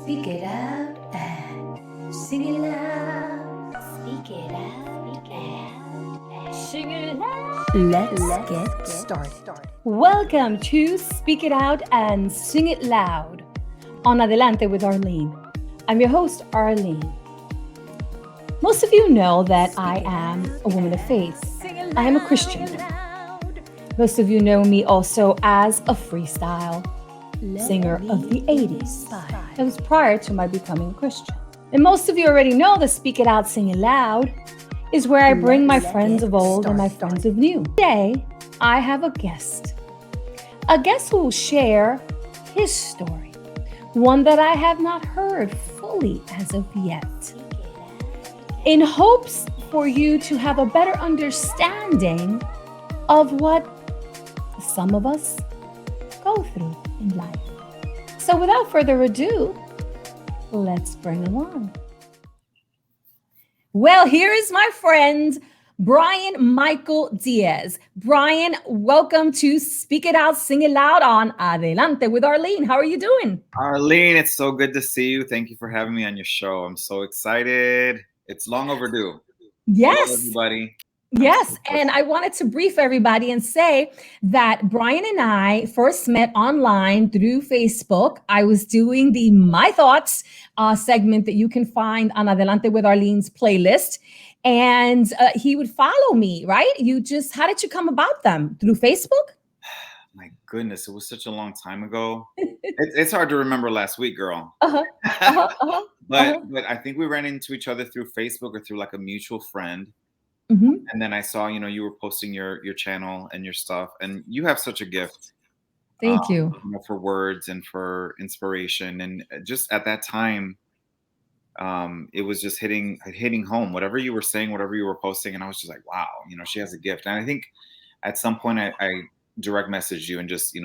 Speak it out and sing it loud. Speak it out and sing it loud. Let's get started. Welcome to Speak It Out and Sing It Loud on Adelante with Arlene. I'm your host, Arlene. Most of you know that I am a woman of faith. I am a Christian. Most of you know me also as a freestyle singer of the 80s. That was prior to my becoming a Christian. And most of you already know that Speak It Out, Sing It Loud is where I bring my friends of old and my friends of new. Today, I have a guest who will share his story, one that I have not heard fully as of yet, in hopes for you to have a better understanding of what some of us go through in life. So without further ado, let's bring him on. Well, here is my friend, Brian Michael Diaz. Brian, welcome to Speak It Out, Sing It Loud on Adelante with Arlene. How are you doing? Arlene, it's so good to see you. Thank you for having me on your show. I'm so excited. It's long overdue. Yes. Hello, everybody. Yes, and I wanted to brief everybody and say that Brian and I first met online through Facebook. I was doing the My Thoughts segment that you can find on Adelante with Arlene's playlist. And he would follow me, right? How did you come about them? Through Facebook? My goodness, it was such a long time ago. It's hard to remember last week, girl. But I think we ran into each other through Facebook or through like a mutual friend. Mm-hmm. And then I saw, you were posting your channel and your stuff, and you have such a gift. Thank you. For words and for inspiration, and just at that time, it was just hitting home. Whatever you were saying, whatever you were posting, and I was just like, wow, she has a gift. And I think at some point I direct messaged you and just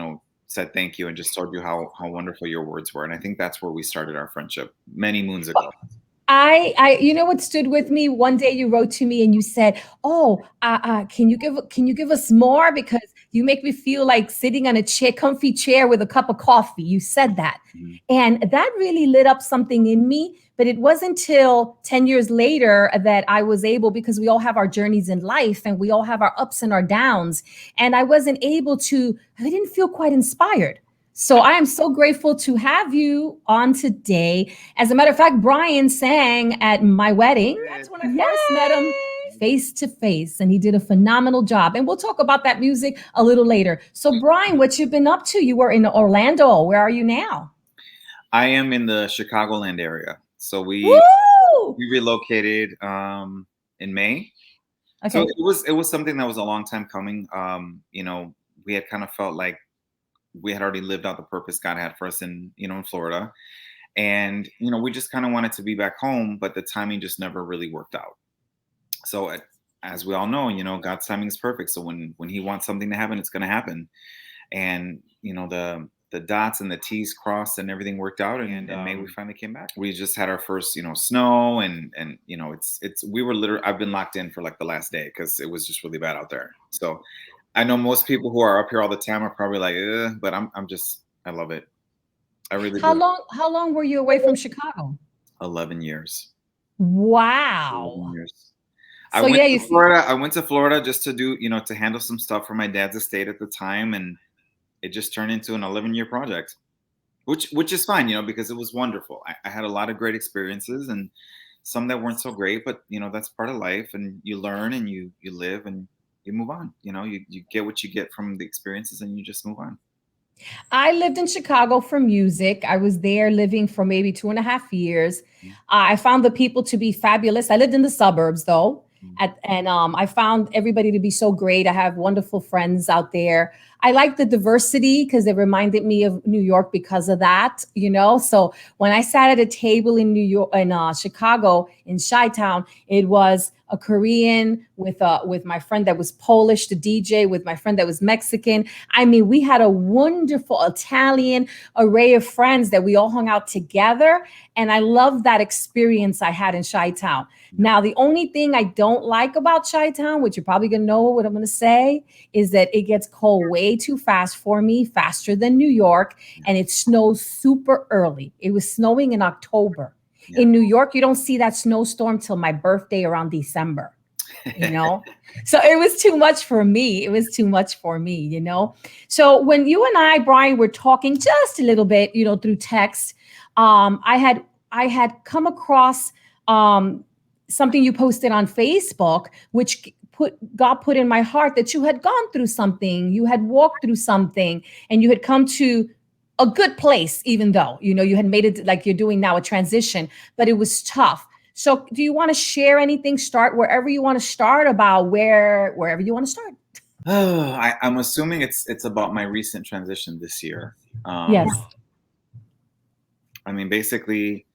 said thank you and just told you how wonderful your words were. And I think that's where we started our friendship many moons ago. I what stood with me one day, you wrote to me and you said, can you give us more, because you make me feel like sitting on a comfy chair with a cup of coffee. You said that. Mm-hmm. And that really lit up something in me. But it wasn't until 10 years later that I was able, because we all have our journeys in life and we all have our ups and our downs. And I didn't feel quite inspired. So I am so grateful to have you on today. As a matter of fact, Brian sang at my wedding. That's when I first met him face to face, and he did a phenomenal job. And we'll talk about that music a little later. So Brian, what you've been up to? You were in Orlando. Where are you now? I am in the Chicagoland area. So we relocated in May. Okay. So it was something that was a long time coming. We had kind of felt like we had already lived out the purpose God had for us in Florida. And, we just kind of wanted to be back home, but the timing just never really worked out. So as we all know, God's timing is perfect. So when he wants something to happen, it's going to happen. And, the dots and the T's crossed and everything worked out. And in May, we finally came back. We just had our first, snow and I've been locked in for like the last day because it was just really bad out there. So I know most people who are up here all the time are probably like, but I love it. I really do. How long were you away from Chicago? 11 years. Wow. 11 years. I went to Florida just to do, to handle some stuff for my dad's estate at the time. And it just turned into an 11-year project, which is fine, because it was wonderful. I had a lot of great experiences and some that weren't so great, but, that's part of life, and you learn and you live and you move on. You get what you get from the experiences and you just move on. I lived in Chicago for music. I was there living for maybe 2.5 years. I found the people to be fabulous. I lived in the suburbs though. And I found everybody to be so great. I have wonderful friends out there. I like the diversity because it reminded me of New York because of that, So when I sat at a table in Chicago, in Chi-Town, it was a Korean with my friend that was Polish, the DJ, with my friend that was Mexican. I mean, we had a wonderful Italian array of friends that we all hung out together. And I love that experience I had in Chi-Town. Now, the only thing I don't like about Chi-Town, which you're probably going to know what I'm going to say, is that it gets cold way way too fast for me, faster than New York. And it snows super early. It was snowing in October. In New York, you don't see that snowstorm till my birthday around December, you know? So it was too much for me. It was too much for me, you know? So when you and I, Brian, were talking just a little bit, you know, through text, I had come across something you posted on Facebook, which God put in my heart that you had gone through something, you had walked through something, and you had come to a good place, even though, you know, you had made it like you're doing now, a transition, but it was tough. So do you want to share anything? Start wherever you want to start, about wherever you want to start. Oh, I'm assuming it's about my recent transition this year. Yes. I mean, basically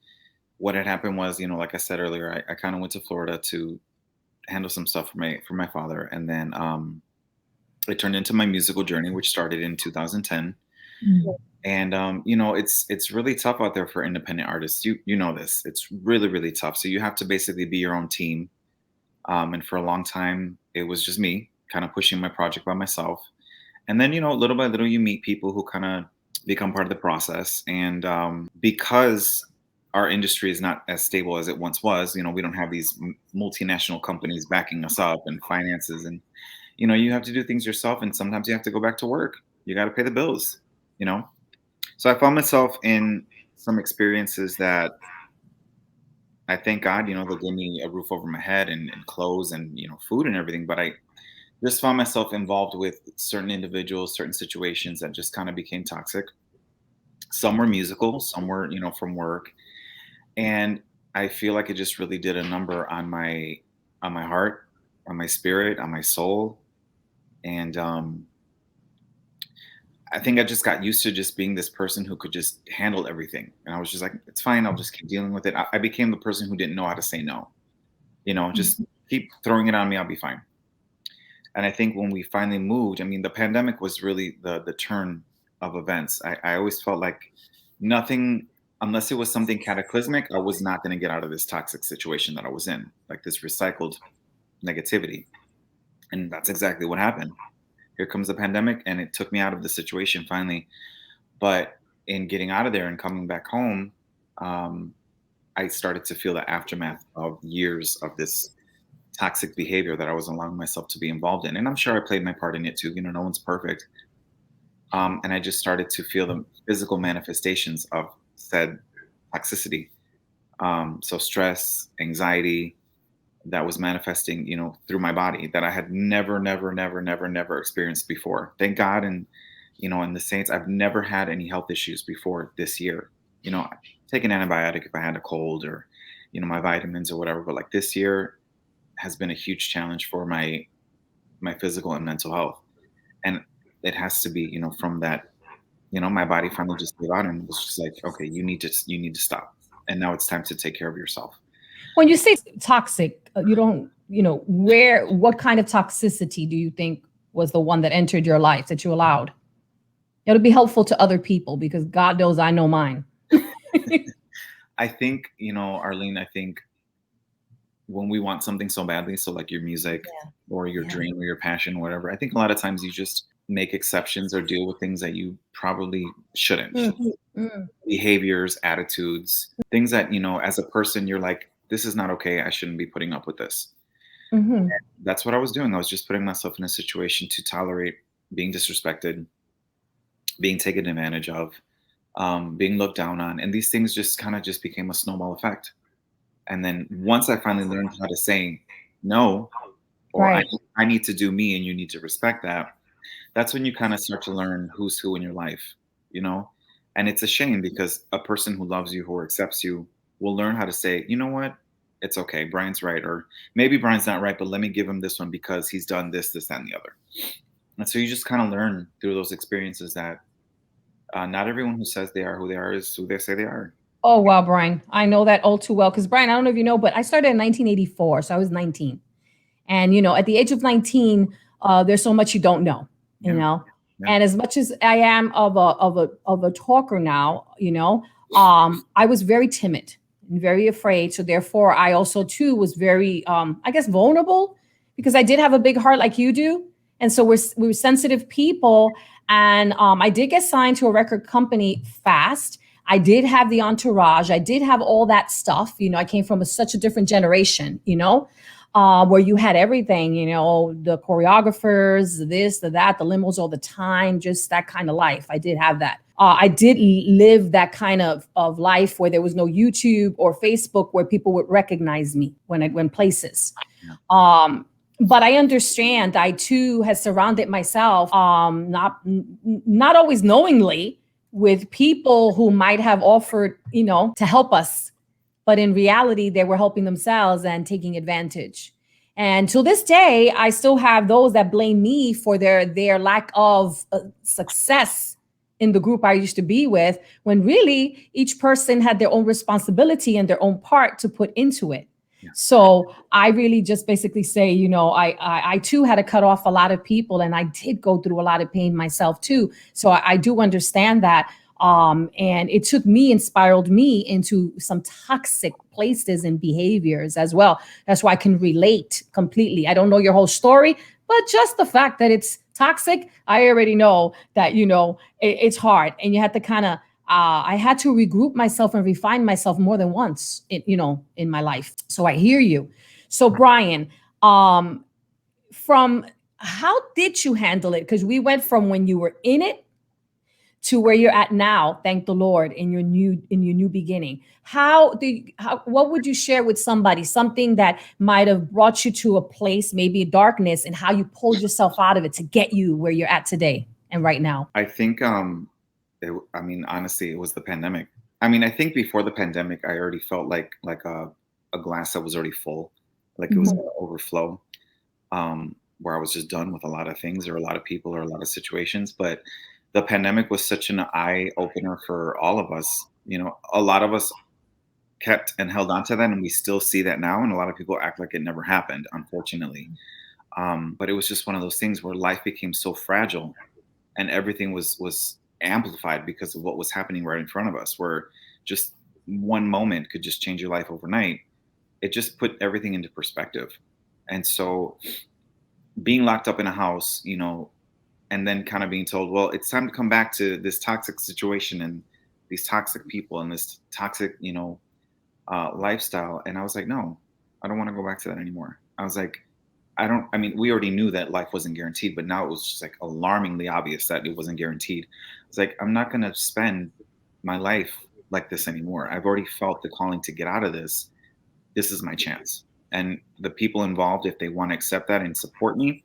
what had happened was, you know, like I said earlier, I kind of went to Florida to handle some stuff for my father. And then it turned into my musical journey, which started in 2010. And you know, it's really tough out there for independent artists. You know this. It's really, really tough. So you have to basically be your own team. And for a long time, it was just me kind of pushing my project by myself. And then, you know, little by little, you meet people who kind of become part of the process. And because our industry is not as stable as it once was, you know, we don't have these multinational companies backing us up and finances. And, you know, you have to do things yourself. And sometimes you have to go back to work. You got to pay the bills, you know? So I found myself in some experiences that I thank God, you know, they gave me a roof over my head and clothes and, you know, food and everything. But I just found myself involved with certain individuals, certain situations that just kind of became toxic. Some were musical, some were, you know, from work. And I feel like it just really did a number on my heart, on my spirit, on my soul. And I think I just got used to just being this person who could just handle everything. And I was just like, it's fine. I'll just keep dealing with it. I became the person who didn't know how to say no. You know, just keep throwing it on me. I'll be fine. And I think when we finally moved, I mean, the pandemic was really the turn of events. I always felt like nothing, unless it was something cataclysmic, I was not going to get out of this toxic situation that I was in, like this recycled negativity. And that's exactly what happened. Here comes the pandemic, and it took me out of the situation finally. But in getting out of there and coming back home, I started to feel the aftermath of years of this toxic behavior that I was allowing myself to be involved in. And I'm sure I played my part in it too. You know, no one's perfect. And I just started to feel the physical manifestations of said toxicity. So stress, anxiety, that was manifesting, you know, through my body that I had never experienced before. Thank God. And, you know, and the saints, I've never had any health issues before this year. You know, I take an antibiotic if I had a cold or, you know, my vitamins or whatever. But like this year has been a huge challenge for my physical and mental health. And it has to be, you know, from that, you know, my body finally just gave out and was just like, okay, you need to stop. And now it's time to take care of yourself. When you say toxic, you don't, you know, what kind of toxicity do you think was the one that entered your life that you allowed? It'll be helpful to other people because God knows I know mine. I think, you know, Arlene, I think when we want something so badly, so like your music or your dream or your passion or whatever, I think a lot of times you just make exceptions or deal with things that you probably shouldn't. Behaviors, attitudes, things that, you know, as a person, you're like, this is not okay. I shouldn't be putting up with this. That's what I was doing. I was just putting myself in a situation to tolerate being disrespected, being taken advantage of, being looked down on. And these things just kind of just became a snowball effect. And then once I finally learned how to say no, or I need to do me and you need to respect that, that's when you kind of start to learn who's who in your life, you know? And it's a shame because a person who loves you, who accepts you, will learn how to say, you know what? It's okay. Brian's right. Or maybe Brian's not right, but let me give him this one because he's done this, this, that, and the other. And so you just kind of learn through those experiences that not everyone who says they are who they are is who they say they are. Oh, wow, Brian. I know that all too well. Because, Brian, I don't know if you know, but I started in 1984. So I was 19. And, you know, at the age of 19, there's so much you don't know, you know. And as much as I am of a talker now, you know, I was very timid and very afraid. So therefore, I also, too, was very, I guess, vulnerable because I did have a big heart like you do. And so we were sensitive people. And I did get signed to a record company fast. I did have the entourage. I did have all that stuff. I came from such a different generation, where you had everything, the choreographers, this, the that, the limos all the time, just that kind of life. I did have that. I did live that kind of life where there was no YouTube or Facebook where people would recognize me when I went places. But I understand I too has surrounded myself, not always knowingly, with people who might have offered, to help us. But in reality, they were helping themselves and taking advantage. And to this day, I still have those that blame me for their lack of success in the group I used to be with, when really each person had their own responsibility and their own part to put into it. Yeah. So I really just basically say, I too had to cut off a lot of people, and I did go through a lot of pain myself too. So I do understand that. And it spiraled me into some toxic places and behaviors as well. That's why I can relate completely. I don't know your whole story, but just the fact that it's toxic, I already know that, it's hard. And you have to kind of, I had to regroup myself and refine myself more than once, in my life. So I hear you. So Brian, from how did you handle it? Because we went from when you were in it to where you're at now, thank the Lord, in your new beginning. What would you share with somebody, something that might have brought you to a place, maybe darkness, and how you pulled yourself out of it to get you where you're at today and right now? I think, honestly, it was the pandemic. I think before the pandemic, I already felt like a glass that was already full, like it was going to overflow, where I was just done with a lot of things or a lot of people or a lot of situations. But the pandemic was such an eye opener for all of us. A lot of us kept and held on to that, and we still see that now. And a lot of people act like it never happened, unfortunately. But it was just one of those things where life became so fragile, and everything was amplified because of what was happening right in front of us, where just one moment could just change your life overnight. It just put everything into perspective. And so being locked up in a house, and then kind of being told, well, it's time to come back to this toxic situation and these toxic people and this toxic, lifestyle. And I was like, no, I don't want to go back to that anymore. I was like, we already knew that life wasn't guaranteed, but now it was just like alarmingly obvious that it wasn't guaranteed. It's like, I'm not going to spend my life like this anymore. I've already felt the calling to get out of this. This is my chance. And the people involved, if they want to accept that and support me,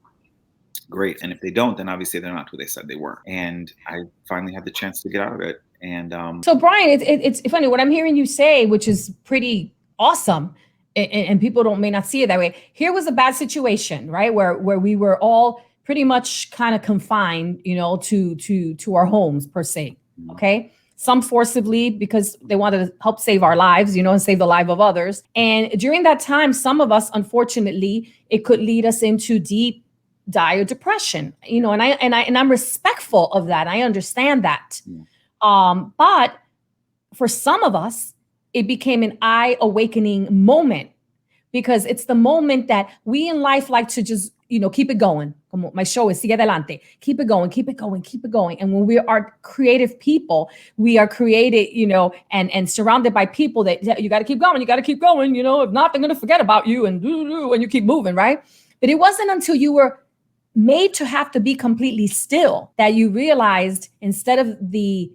great. And if they don't, then obviously they're not who they said they were. And I finally had the chance to get out of it. And so Brian, it's funny what I'm hearing you say, which is pretty awesome. And people may not see it that way. Here was a bad situation, right? Where we were all pretty much kind of confined, to our homes per se. Okay. Some forcibly because they wanted to help save our lives, and save the life of others. And during that time, some of us, unfortunately, it could lead us into deep, dire depression, and I'm respectful of that. I understand that. But for some of us, it became an eye-awakening moment, because it's the moment that we in life like to just, keep it going. Como my show is Sigue Adelante. Keep it going, keep it going, keep it going. And when we are creative people, we are created, and surrounded by people that you got to keep going, if not, they're going to forget about you and you keep moving, right? But it wasn't until you were made to have to be completely still that you realized, instead of the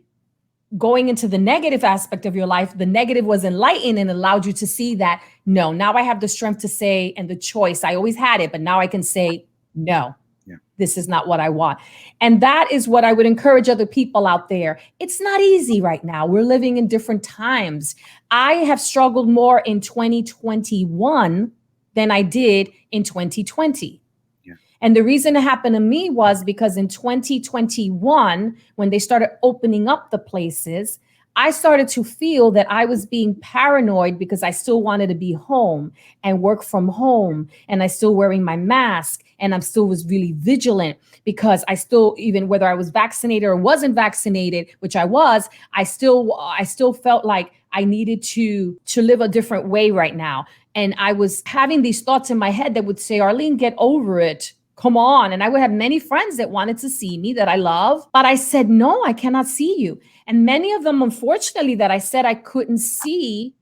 going into the negative aspect of your life, the negative was enlightened and allowed you to see that, no, now I have the strength to say, and the choice, I always had it, but now I can say, no, this is not what I want. And that is what I would encourage other people out there. It's not easy right now. We're living in different times. I have struggled more in 2021 than I did in 2020. And the reason it happened to me was because in 2021, when they started opening up the places, I started to feel that I was being paranoid because I still wanted to be home and work from home. And I still wearing my mask, and I still was really vigilant because I still, even whether I was vaccinated or wasn't vaccinated, which I was, I still felt like I needed to live a different way right now. And I was having these thoughts in my head that would say, Arlene, get over it. come on. And I would have many friends that wanted to see me that I love, but I said, no, I cannot see you. And many of them, unfortunately, that I said I couldn't see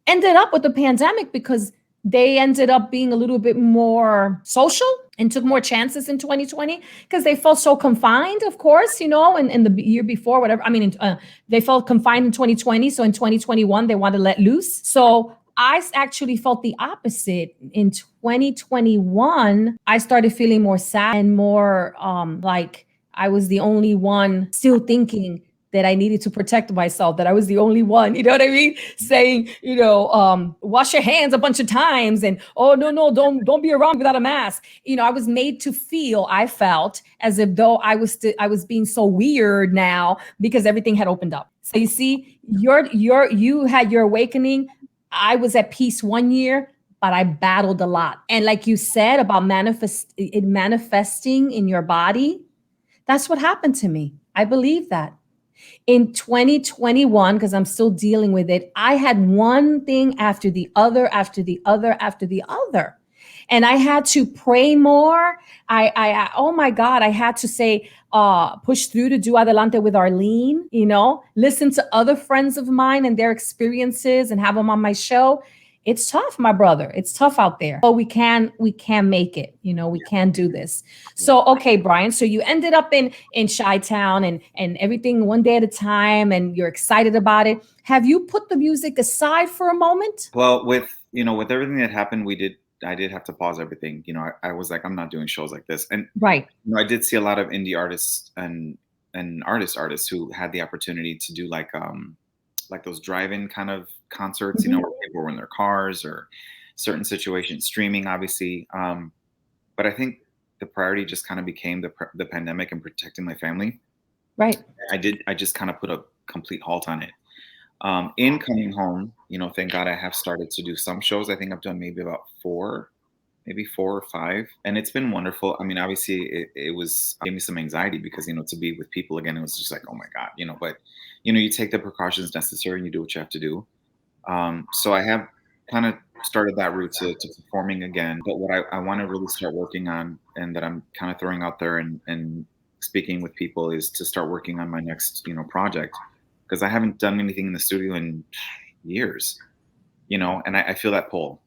ended up with the pandemic because they ended up being a little bit more social and took more chances in 2020 because they felt so confined, of course, and in the year before, whatever. I mean, they felt confined in 2020. So in 2021, they wanted to let loose. So I actually felt the opposite. In 2021, I started feeling more sad and more like I was the only one still thinking that I needed to protect myself, that I was the only one, you know what I mean? Saying, wash your hands a bunch of times and, oh, no, don't be around without a mask. I was made to feel, I felt as if though I was being so weird now because everything had opened up. So you see, you had your awakening. I was at peace 1 year, but I battled a lot. And like you said about manifesting in your body, that's what happened to me. I believe that. In 2021, because I'm still dealing with it, I had one thing after the other, after the other, after the other. And I had to pray more. Oh my God, I had to say, push through to do Adelante with Arlene, listen to other friends of mine and their experiences and have them on my show. It's tough, my brother. It's tough out there. But we can make it. We can do this. So, okay, Brian. So you ended up in Chi-Town and everything one day at a time, and you're excited about it. Have you put the music aside for a moment? Well, with everything that happened, I did have to pause everything. I was like, I'm not doing shows like this. And right. I did see a lot of indie artists and artists who had the opportunity to do like those drive-in kind of concerts, where people were in their cars or certain situations, streaming, obviously. But I think the priority just kind of became the pandemic and protecting my family. Right. I just kind of put a complete halt on it. In coming home, thank God I have started to do some shows. I think I've done maybe about 4 or 5, and it's been wonderful. I mean, obviously it gave me some anxiety because, to be with people again, it was just like, oh my God, but you take the precautions necessary and you do what you have to do. So I have kind of started that route to performing again. But what I want to really start working on, and that I'm kind of throwing out there and speaking with people, is to start working on my next, project, because I haven't done anything in the studio in years, and I feel that pull,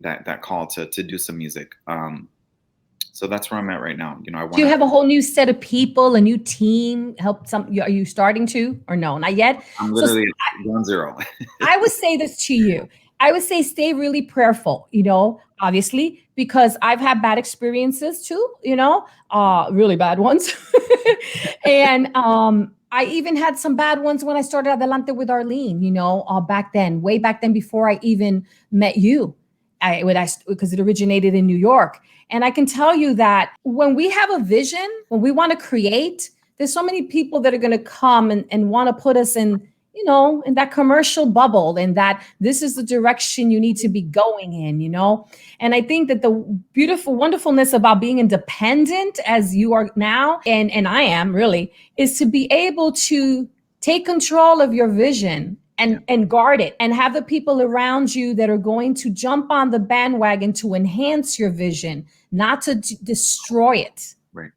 that call to do some music. So that's where I'm at right now. Do you have a whole new set of people, a new team? Are you starting to, or no, not yet? I'm literally ground zero. I would say this to you. I would say stay really prayerful, obviously, because I've had bad experiences too, really bad ones. And I even had some bad ones when I started Adelante with Arlene, way back then before I even met you. Because it originated in New York. And I can tell you that when we have a vision, when we want to create, there's so many people that are going to come and want to put us in, in that commercial bubble, and that this is the direction you need to be going in, And I think that the beautiful wonderfulness about being independent as you are now, and I am really, is to be able to take control of your vision and guard it, and have the people around you that are going to jump on the bandwagon to enhance your vision, not to destroy it. Right.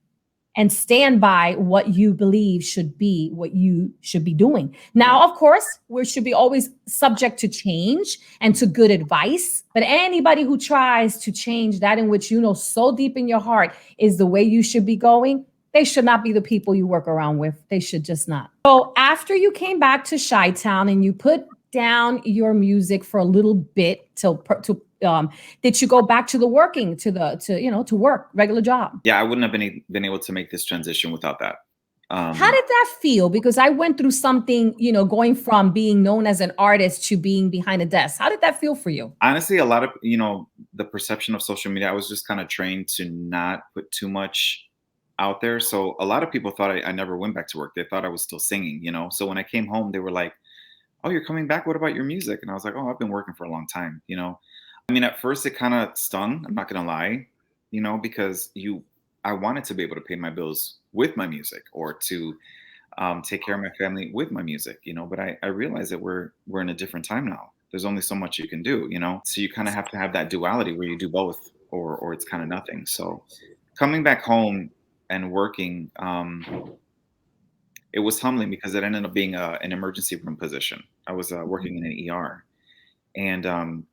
And stand by what you believe should be what you should be doing. Now, of course, we should be always subject to change and to good advice. But anybody who tries to change that in which so deep in your heart is the way you should be going, they should not be the people you work around with. They should just not. So after you came back to Chi-Town and you put down your music for a little bit did you go back to to work, regular job? Yeah, I wouldn't have been able to make this transition without that. How did that feel? Because I went through something, going from being known as an artist to being behind a desk. How did that feel for you? Honestly, a lot of, the perception of social media, I was just kind of trained to not put too much out there. So a lot of people thought I never went back to work. They thought I was still singing, So when I came home, they were like, oh, you're coming back? What about your music? And I was like, oh, I've been working for a long time, I mean, at first it kind of stung, I'm not going to lie, because I wanted to be able to pay my bills with my music, or to take care of my family with my music, but I realized that we're in a different time now. There's only so much you can do, so you kind of have to have that duality where you do both, or it's kind of nothing. So coming back home and working, it was humbling because it ended up being an emergency room position. I was working in an ER, and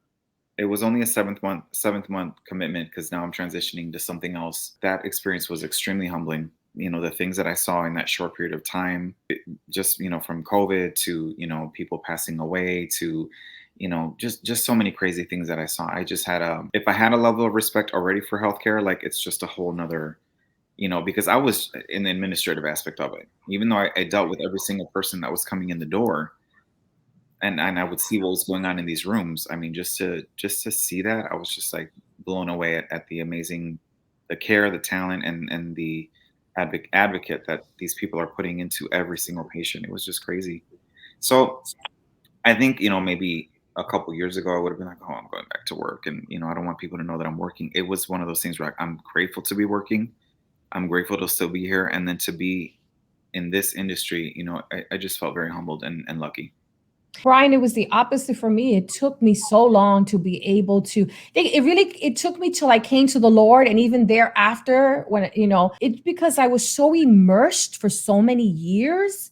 it was only a seventh month commitment because now I'm transitioning to something else. That experience was extremely humbling. The things that I saw in that short period of time, just from COVID to people passing away to just so many crazy things that I saw. I just had if I had a level of respect already for healthcare, like it's just a whole nother, because I was in the administrative aspect of it. Even though I dealt with every single person that was coming in the door, and I would see what was going on in these rooms. I mean, just to see that, I was just like blown away at the care, the talent, and the advocate that these people are putting into every single patient. It was just crazy. So I think, maybe a couple years ago, I would have been like, oh, I'm going back to work. And, I don't want people to know that I'm working. It was one of those things where I'm grateful to be working. I'm grateful to still be here. And then to be in this industry, I just felt very humbled and lucky. Brian, it was the opposite for me. It took me so long to be able to, it took me till I came to the Lord. And even thereafter, when, it's because I was so immersed for so many years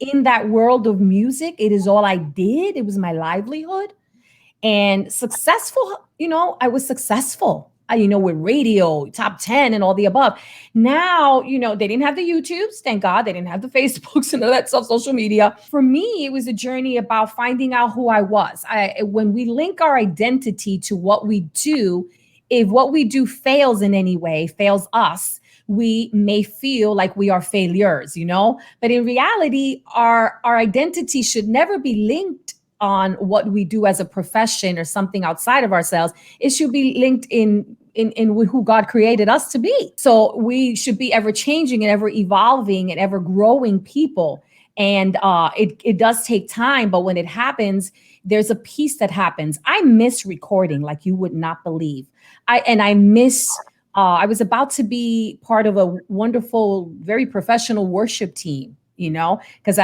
in that world of music. It is all I did. It was my livelihood. And successful, I was successful. With radio, top 10 and all the above. Now, they didn't have the YouTubes, thank God. They didn't have the Facebooks and all that stuff, social media. For me, it was a journey about finding out who I was. When we link our identity to what we do, if what we do fails in any way, fails us, we may feel like we are failures, But in reality, our identity should never be linked on what we do as a profession or something outside of ourselves. It should be linked in who God created us to be. So we should be ever changing and ever evolving and ever growing people. And it does take time, but when it happens, there's a piece that happens. I miss recording like you would not believe. I was about to be part of a wonderful, very professional worship team, because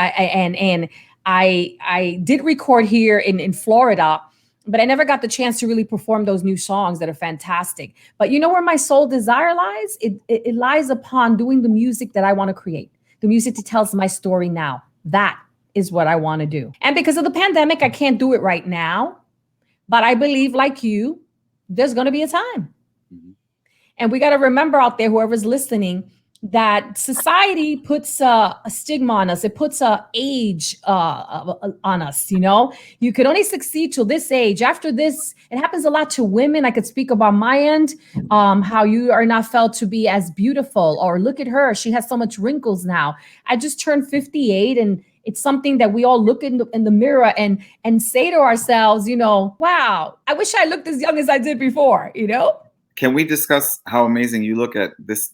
I did record here in Florida, but I never got the chance to really perform those new songs that are fantastic. But where my soul desire lies? It lies upon doing the music that I want to create, the music that tells my story now. That is what I want to do. And because of the pandemic, I can't do it right now. But I believe, like you, there's going to be a time. Mm-hmm. And we got to remember out there, whoever's listening, that society puts a stigma on us. It puts a age on us. You could only succeed till this age. After this, it happens a lot to women. I could speak about my end, how you are not felt to be as beautiful, or look at her, she has so much wrinkles now. I just turned 58, and it's something that we all look in the mirror and say to ourselves, wow, I wish I looked as young as I did before. Can we discuss how amazing you look at this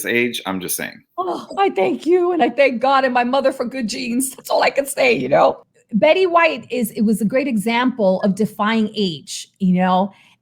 age? I'm just saying. Oh, I thank you. And I thank God and my mother for good genes. That's all I can say, Betty White was a great example of defying age,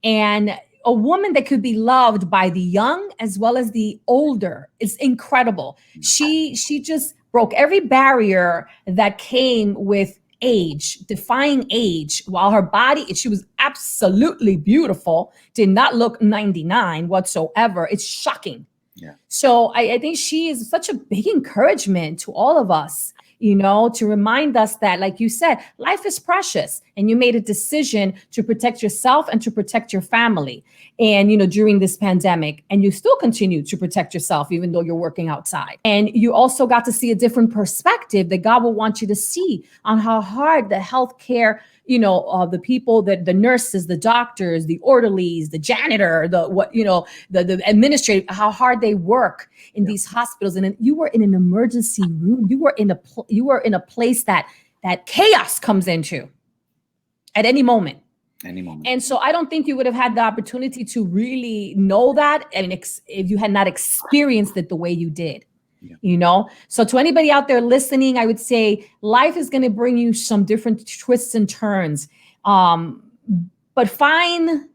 and a woman that could be loved by the young as well as the older. It's incredible. She just broke every barrier that came with age, defying age, while her body, she was absolutely beautiful, did not look 99 whatsoever. It's shocking. Yeah. So I think she is such a big encouragement to all of us, to remind us that, like you said, life is precious, and you made a decision to protect yourself and to protect your family. And, during this pandemic, and you still continue to protect yourself, even though you're working outside. And you also got to see a different perspective that God will want you to see on how hard the healthcare, the people, the nurses, the doctors, the orderlies, the janitor, the administrative, how hard they work in these hospitals. And you were in an emergency room. You were in a place that chaos comes into at any moment. And so I don't think you would have had the opportunity to really know that, and if you had not experienced it the way you did. Yeah. So to anybody out there listening, I would say life is going to bring you some different twists and turns. But find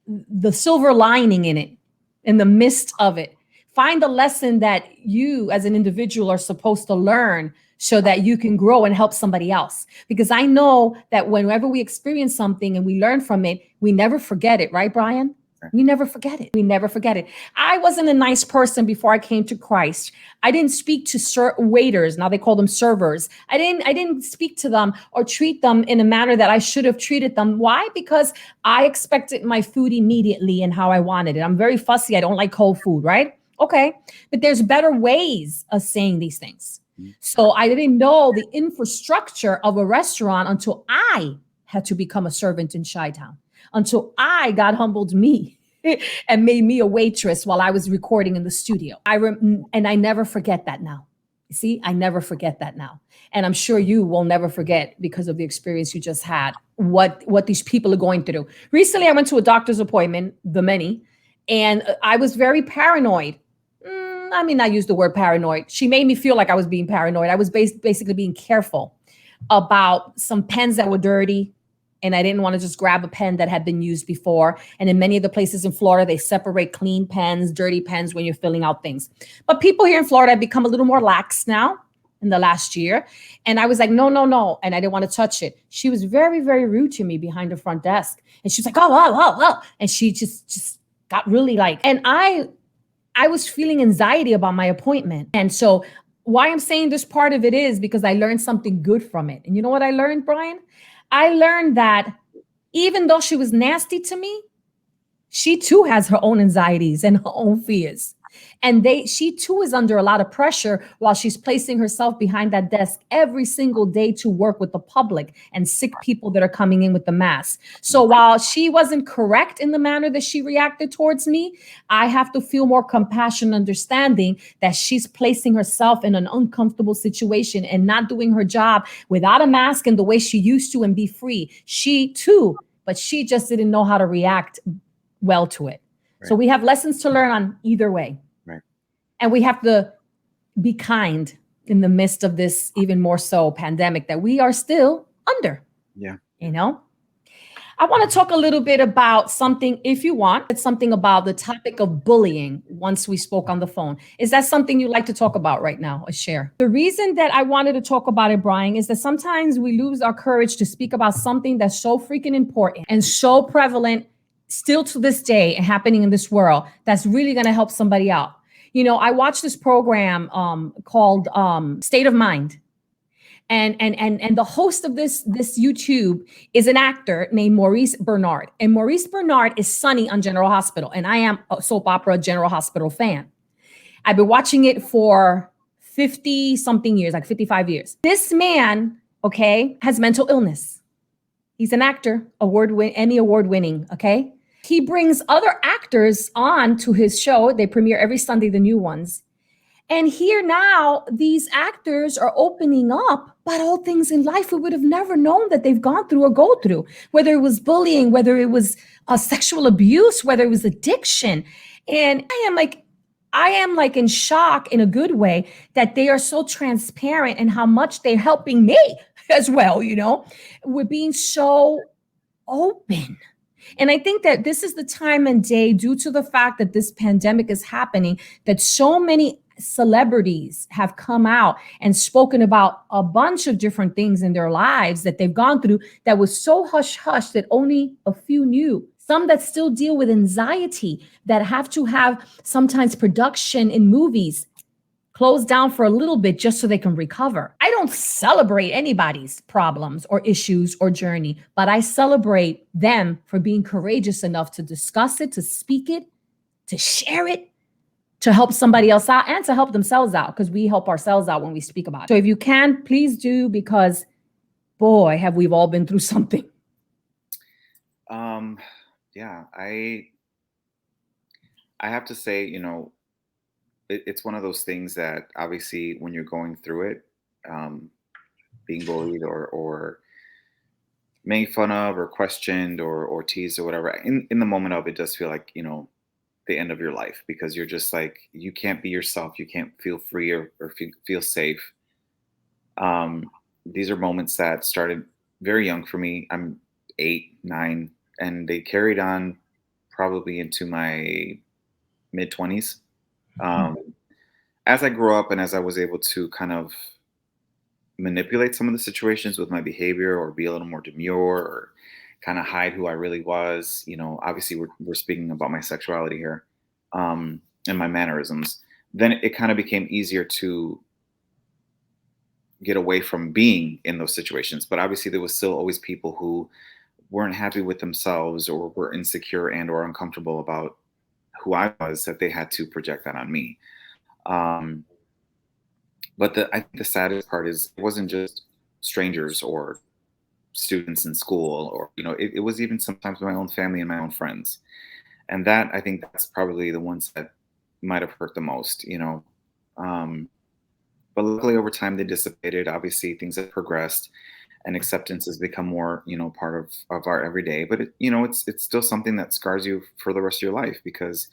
the silver lining in it, in the midst of it. Find the lesson that you as an individual are supposed to learn so that you can grow and help somebody else. Because I know that whenever we experience something and we learn from it, we never forget it. Right, Brian? We never forget it. We never forget it. I wasn't a nice person before I came to Christ. I didn't speak to waiters. Now they call them servers. I didn't speak to them or treat them in a manner that I should have treated them. Why? Because I expected my food immediately and how I wanted it. I'm very fussy. I don't like cold food, right? Okay. But there's better ways of saying these things. So I didn't know the infrastructure of a restaurant until I had to become a servant in Chi-Town, until God humbled me and made me a waitress while I was recording in the studio. And I never forget that now. See, I never forget that now. And I'm sure you will never forget, because of the experience you just had, what these people are going through. Recently, I went to a doctor's appointment, and I was very paranoid. I mean, I use the word paranoid. She made me feel like I was being paranoid. I was basically being careful about some pens that were dirty. And I didn't want to just grab a pen that had been used before. And in many of the places in Florida, they separate clean pens, dirty pens when you're filling out things. But people here in Florida have become a little more lax now in the last year. And I was like, no. And I didn't want to touch it. She was very, very rude to me behind the front desk. And she's like, oh. And she just got really and I was feeling anxiety about my appointment. And so why I'm saying this part of it is because I learned something good from it. And you know what I learned, Brian? I learned that even though she was nasty to me, she too has her own anxieties and her own fears. And she too is under a lot of pressure while she's placing herself behind that desk every single day to work with the public and sick people that are coming in with the mask. So while she wasn't correct in the manner that she reacted towards me, I have to feel more compassion, understanding that she's placing herself in an uncomfortable situation and not doing her job without a mask and the way she used to and be free. She too, but she just didn't know how to react well to it. Right. So we have lessons to learn on either way. Right. And we have to be kind in the midst of this even more so pandemic that we are still under. Yeah. You know, I want to talk a little bit about something, if you want. It's something about the topic of bullying once we spoke on the phone. Is that something you'd like to talk about right now or share? The reason that I wanted to talk about it, Brian, is that sometimes we lose our courage to speak about something that's so freaking important and so prevalent still to this day happening in this world that's really going to help somebody out. You know, I watched this program called State of Mind. And the host of this YouTube is an actor named Maurice Bernard. And Maurice Bernard is Sonny on General Hospital. And I am a soap opera General Hospital fan. I've been watching it for 50 something years, like 55 years. This man, okay, has mental illness. He's an actor, Emmy award winning, okay? He brings other actors on to his show. They premiere every Sunday, the new ones. And here now, these actors are opening up about all things in life we would have never known that they've gone through or go through, whether it was bullying, whether it was sexual abuse, whether it was addiction. And I am like in shock in a good way that they are so transparent and how much they're helping me as well. You know, we're being so open. And I think that this is the time and day, due to the fact that this pandemic is happening, that so many celebrities have come out and spoken about a bunch of different things in their lives that they've gone through that was so hush-hush that only a few knew. Some that still deal with anxiety, that have to have sometimes production in movies closed down for a little bit just so they can recover. I don't celebrate anybody's problems or issues or journey, but I celebrate them for being courageous enough to discuss it, to speak it, to share it, to help somebody else out and to help themselves out, because we help ourselves out when we speak about it. So if you can, please do, because boy, have we all been through something. Yeah, I have to say, you know, it's one of those things that obviously when you're going through it, being bullied or made fun of or questioned or teased or whatever, in the moment of it does feel like, you know, the end of your life, because you're just like, you can't be yourself. You can't feel free or feel safe. These are moments that started very young for me. I'm 8, 9, and they carried on probably into my mid 20s. As I grew up and as I was able to kind of manipulate some of the situations with my behavior or be a little more demure or kind of hide who I really was. Obviously we're speaking about my sexuality here, and my mannerisms. Then it kind of became easier to get away from being in those situations. But obviously there was still always people who weren't happy with themselves or were insecure and or uncomfortable about who I was, that they had to project that on me. Um, but I think the saddest part is it wasn't just strangers or students in school, or it was even sometimes my own family and my own friends. And that, I think that's probably the ones that might have hurt the most. Um, but luckily over time they dissipated. Obviously things have progressed and acceptance has become more, part of our everyday. But it's still something that scars you for the rest of your life, because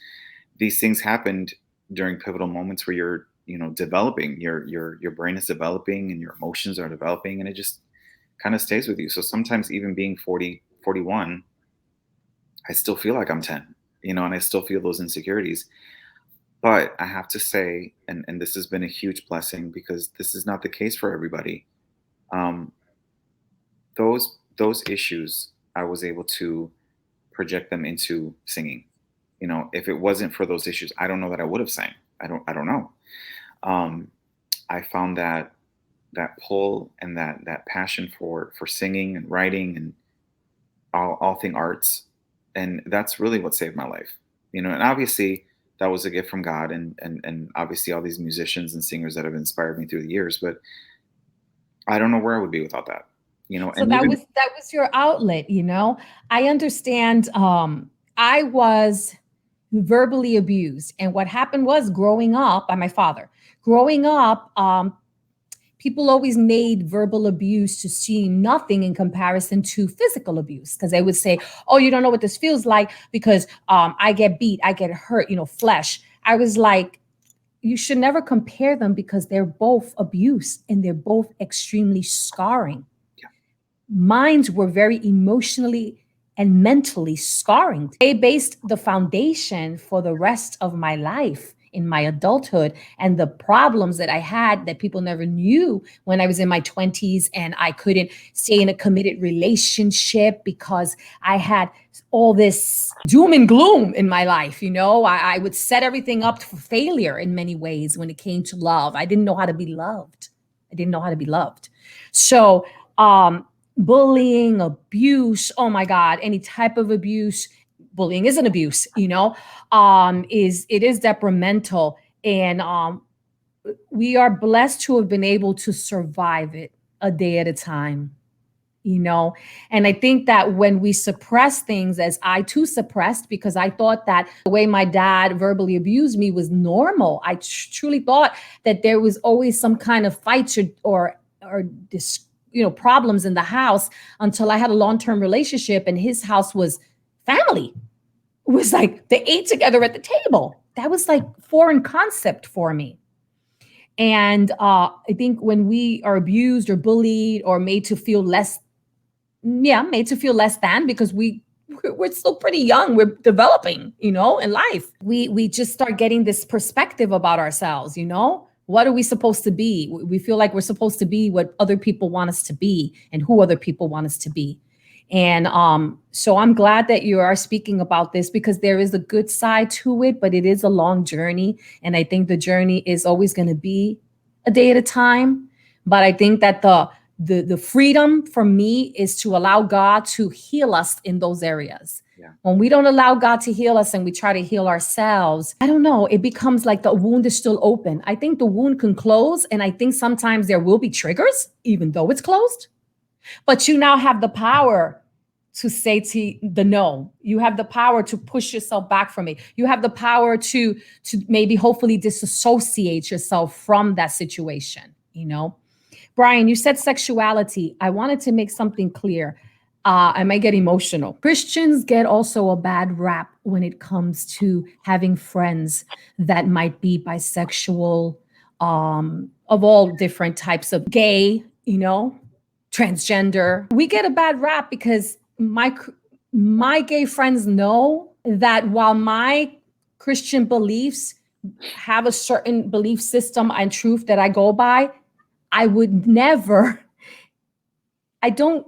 these things happened during pivotal moments where you're, developing. Your brain is developing and your emotions are developing, and it just kind of stays with you. So sometimes even being 40, 41, I still feel like I'm 10, and I still feel those insecurities. But I have to say, and this has been a huge blessing, because this is not the case for everybody. Um, those issues, I was able to project them into singing. If it wasn't for those issues, I don't know that I would have sang. I don't know. Um, I found that pull and that passion for singing and writing and all thing arts, and that's really what saved my life. And obviously that was a gift from God, and obviously all these musicians and singers that have inspired me through the years. But I don't know where I would be without that. So And even that was your outlet. I understand. I was verbally abused, and what happened was, growing up by my father. Growing up, people always made verbal abuse to seem nothing in comparison to physical abuse, because they would say, "Oh, you don't know what this feels like because I get beat, I get hurt, flesh." I was like, you should never compare them, because they're both abuse and they're both extremely scarring. Mine were very emotionally and mentally scarring. They based the foundation for the rest of my life in my adulthood, and the problems that I had that people never knew when I was in my 20s, and I couldn't stay in a committed relationship because I had all this doom and gloom in my life. I would set everything up for failure in many ways when it came to love. I didn't know how to be loved. So, bullying, abuse, oh my God, any type of abuse, bullying is an abuse, it is detrimental. And we are blessed to have been able to survive it a day at a time, and I think that when we suppress things, as I too suppressed, because I thought that the way my dad verbally abused me was normal. I truly thought that there was always some kind of fights or this, problems in the house, until I had a long-term relationship, and his house was family. It was like they ate together at the table. That was like foreign concept for me. And I think when we are abused or bullied or made to feel less than, because we're still pretty young, we're developing, in life. We just start getting this perspective about ourselves. What are we supposed to be? We feel like we're supposed to be what other people want us to be and who other people want us to be. And so I'm glad that you are speaking about this, because there is a good side to it, but it is a long journey. And I think the journey is always going to be a day at a time. But I think that the freedom for me is to allow God to heal us in those areas. Yeah. When we don't allow God to heal us and we try to heal ourselves, I don't know, it becomes like the wound is still open. I think the wound can close, and I think sometimes there will be triggers, even though it's closed. But you now have the power to say to the no. You have the power to push yourself back from it. You have the power to maybe hopefully disassociate yourself from that situation, Brian, you said sexuality. I wanted to make something clear. I might get emotional. Christians get also a bad rap when it comes to having friends that might be bisexual, of all different types of gay, transgender. We get a bad rap because my gay friends know that while my Christian beliefs have a certain belief system and truth that I go by, I would never, I don't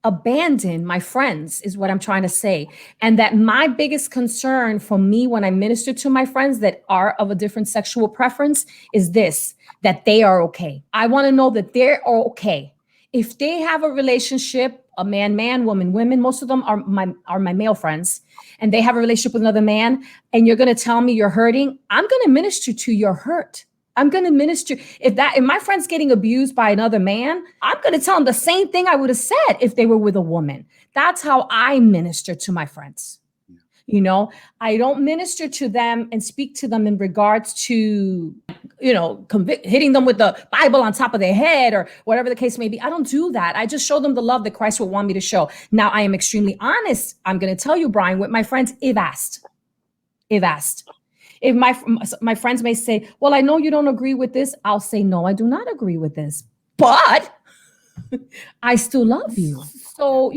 abandon my friends is what I'm trying to say. And that my biggest concern for me when I minister to my friends that are of a different sexual preference is this, that they are okay. I want to know that they're okay. If they have a relationship, a man, women, most of them are my male friends, and they have a relationship with another man, and you're going to tell me you're hurting, I'm going to minister to your hurt. I'm going to minister. If my friend's getting abused by another man, I'm going to tell them the same thing I would have said if they were with a woman. That's how I minister to my friends. You know, I don't minister to them and speak to them in regards to, hitting them with the Bible on top of their head or whatever the case may be. I don't do that. I just show them the love that Christ would want me to show. Now, I am extremely honest. I'm going to tell you, Brian, with my friends, if asked. If my friends may say, well, I know you don't agree with this, I'll say, no, I do not agree with this, but I still love you. So,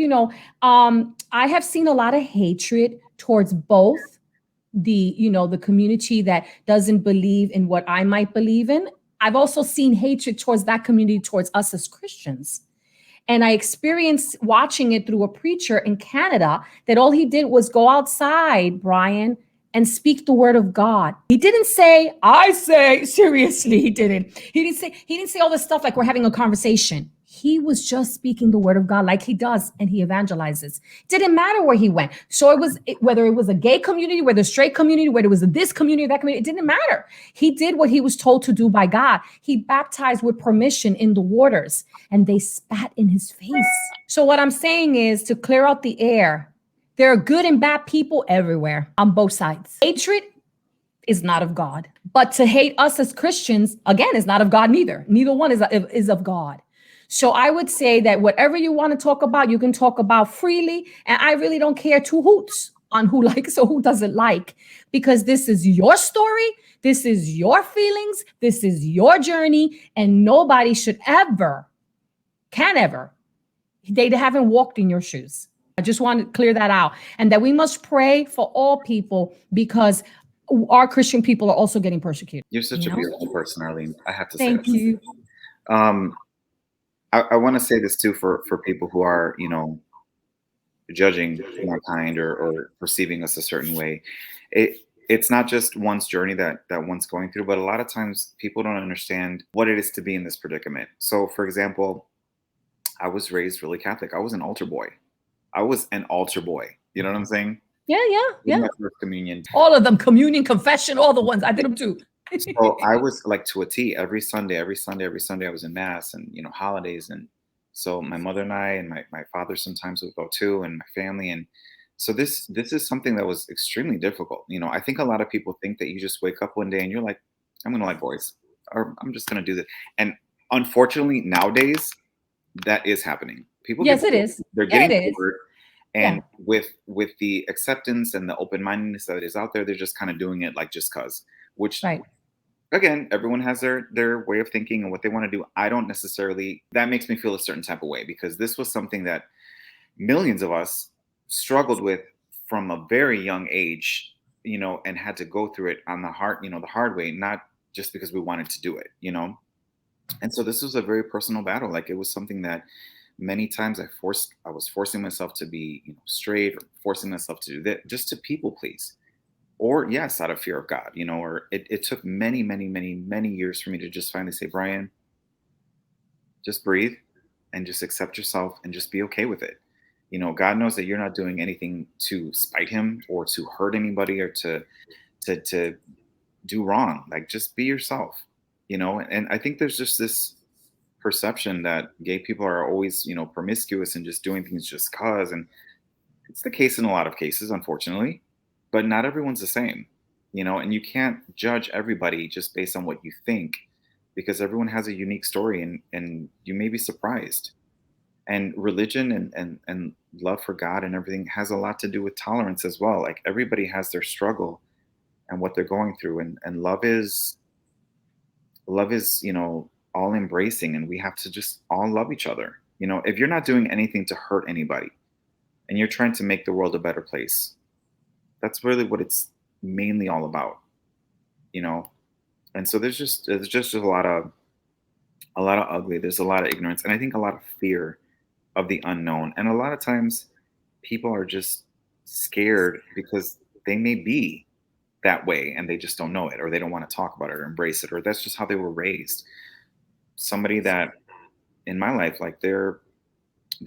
I have seen a lot of hatred towards both the community that doesn't believe in what I might believe in. I've also seen hatred towards that community, towards us as Christians. And I experienced watching it through a preacher in Canada that all he did was go outside, Brian, and speak the word of God. He didn't say, I say, seriously, he didn't. He didn't say all this stuff like we're having a conversation. He was just speaking the word of God like he does, and he evangelizes. It didn't matter where he went. So whether it was a gay community, whether a straight community, whether it was this community, that community, it didn't matter. He did what he was told to do by God. He baptized with permission in the waters, and they spat in his face. So what I'm saying is, to clear out the air, there are good and bad people everywhere on both sides. Hatred is not of God, but to hate us as Christians, again, is not of God neither. Neither one is of God. So I would say that whatever you want to talk about, you can talk about freely. And I really don't care two hoots on who likes or who doesn't like, because this is your story. This is your feelings. This is your journey. And nobody should ever, they haven't walked in your shoes. I just want to clear that out. And that we must pray for all people, because our Christian people are also getting persecuted. You're such a beautiful person, Arlene. I have to say Thank you. I want to say this too for people who are, judging mankind or perceiving us a certain way. It's not just one's journey that one's going through, but a lot of times people don't understand what it is to be in this predicament. So, for example, I was raised really Catholic. I was an altar boy. You know what I'm saying? Yeah. My first communion. All of them, communion, confession, all the ones. I did them too. So I was like to a T every Sunday I was in mass, and holidays. And so my mother and I and my father sometimes would go too, and my family. And so this is something that was extremely difficult. I think a lot of people think that you just wake up one day and you're like, I'm gonna like boys, or I'm just gonna do this. And unfortunately nowadays that is happening. People Yes, it is. They're getting bored. And with the acceptance and the open-mindedness that is out there, they're just kind of doing it like just cause, which again, everyone has their way of thinking and what they want to do. I don't necessarily, that makes me feel a certain type of way, because this was something that millions of us struggled with from a very young age, and had to go through it on the hard way, not just because we wanted to do it, And so this was a very personal battle. Like, it was something that many times I was forcing myself to be, straight, or forcing myself to do that just to people please, or yes, out of fear of God, or it took many, many, many, many years for me to just finally say, Brian, just breathe and just accept yourself and just be okay with it. God knows that you're not doing anything to spite him or to hurt anybody or to do wrong. Like, just be yourself, and I think there's just this perception that gay people are always, promiscuous and just doing things just cause. And it's the case in a lot of cases, unfortunately, but not everyone's the same, and you can't judge everybody just based on what you think, because everyone has a unique story, and you may be surprised. And religion and love for God and everything has a lot to do with tolerance as well. Like, everybody has their struggle and what they're going through. And love is, all embracing, and we have to just all love each other. If you're not doing anything to hurt anybody and you're trying to make the world a better place, that's really what it's mainly all about, And so there's just a lot of ugly, there's a lot of ignorance, and I think a lot of fear of the unknown. And a lot of times people are just scared because they may be that way and they just don't know it, or they don't want to talk about it or embrace it, or that's just how they were raised. Somebody that in my life, like their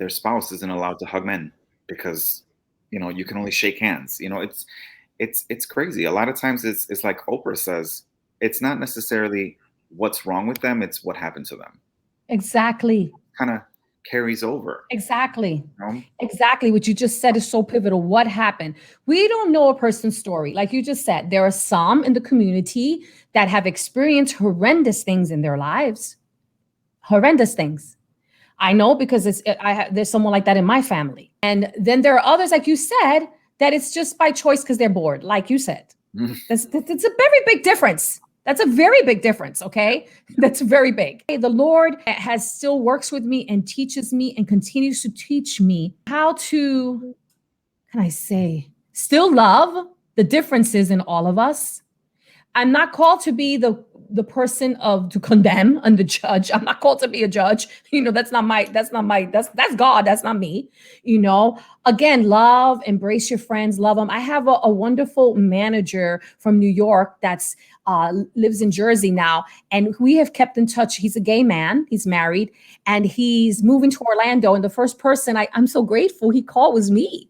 spouse isn't allowed to hug men because you can only shake hands. It's crazy. A lot of times it's like Oprah says, it's not necessarily what's wrong with them, it's what happened to them. Exactly. Kind of carries over. Exactly. You know? Exactly. What you just said is so pivotal. What happened? We don't know a person's story. Like you just said, there are some in the community that have experienced horrendous things in their lives. Horrendous things. I know because there's someone like that in my family. And then there are others, like you said, that it's just by choice because they're bored, like you said. That's a very big difference. That's a very big difference, okay? That's very big. The Lord has still works with me and teaches me and continues to teach me how to, can I say, still love the differences in all of us. I'm not called to be the person to condemn and the judge. I'm not called to be a judge. That's God. That's not me. Again, love, embrace your friends, love them. I have a wonderful manager from New York that's lives in Jersey now. And we have kept in touch. He's a gay man. He's married and he's moving to Orlando. And the first person I'm so grateful he called was me,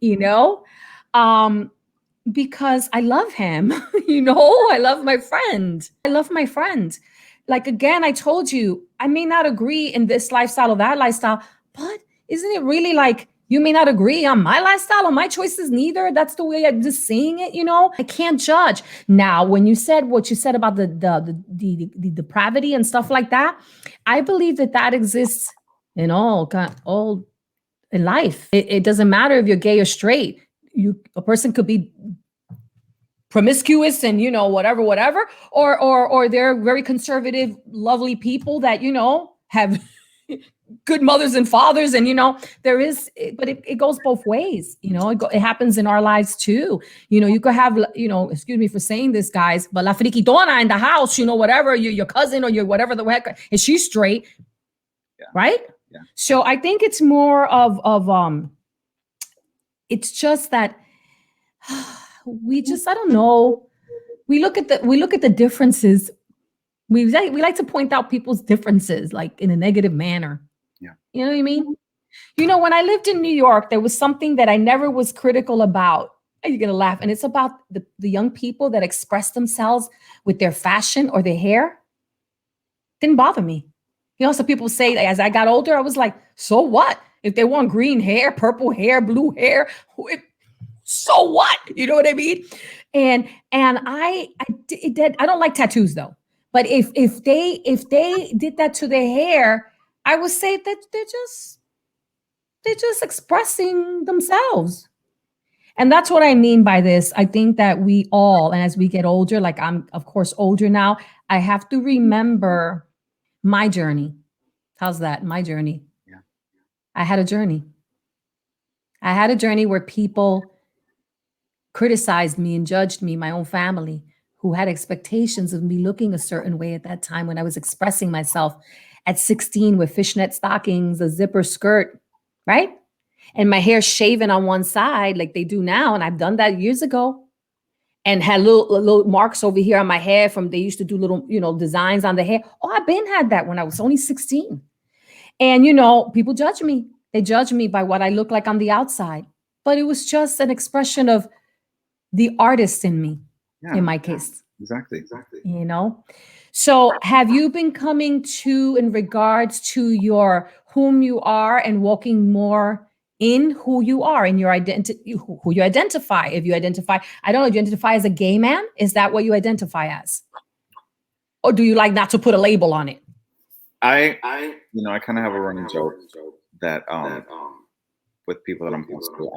because I love him, I love my friend. Like, again, I told you, I may not agree in this lifestyle or that lifestyle, but isn't it really like you may not agree on my lifestyle or my choices neither? That's the way I'm just seeing it, I can't judge. Now, when you said what you said about the depravity and stuff like that, I believe that exists in all in life. It doesn't matter if you're gay or straight. A person could be promiscuous and whatever, or they're very conservative, lovely people that have good mothers and fathers, and there is, but it goes both ways. It happens in our lives too. You could have, excuse me for saying this, guys, but la friquitona in the house, whatever, your cousin or your whatever the heck, is she straight? Yeah. Right? Yeah. So I think it's more of it's just that we just, I don't know. We look at the differences. We like to point out people's differences, like in a negative manner. Yeah. You know what I mean? When I lived in New York, there was something that I never was critical about. You're gonna laugh, and it's about the young people that express themselves with their fashion or their hair. Didn't bother me. Some people say as I got older, I was like, so what? If they want green hair, purple hair, blue hair, so what? You know what I mean? And I don't like tattoos though. But if they did that to their hair, I would say that they're just expressing themselves. And that's what I mean by this. I think that we all, and as we get older, like I'm of course older now, I have to remember my journey. How's that? My journey. Yeah. I had a journey. I had a journey where people criticized me and judged me, my own family, who had expectations of me looking a certain way at that time when I was expressing myself at 16 with fishnet stockings, a zipper skirt, right? And my hair shaven on one side like they do now. And I've done that years ago. And had little marks over here on my hair from, they used to do little, designs on the hair. Oh, I've been had that when I was only 16. And, people judge me. They judge me by what I look like on the outside. But it was just an expression of the artist in me, in my case. Exactly. So have you been coming to, in regards to your whom you are and walking more in who you are, in your identity, who you identify? If you identify, I don't know, do you identify as a gay man? Is that what you identify as? Or do you like not to put a label on it? I kind of have a running joke that with people that I'm close to,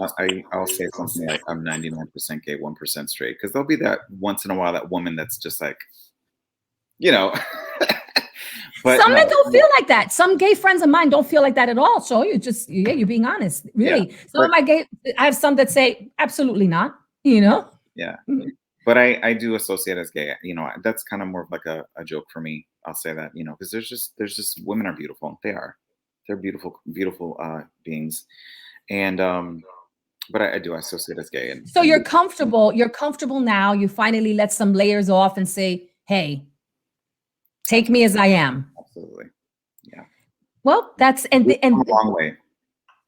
I'll say something like I'm 99% gay, 1% straight, because there'll be that once in a while that woman that's just like, But some men don't feel like that. Some gay friends of mine don't feel like that at all. So you're being honest, really. Some of my gay, I have some that say absolutely not. Yeah. But I do associate as gay. That's kind of more of like a joke for me. I'll say that, because there's just women are beautiful. They are. they're beautiful, beautiful beings. And but I do associate as gay. And so you're comfortable. You're comfortable now. You finally let some layers off and say, "Hey, take me as I am." Absolutely, yeah. Well, that's a long way.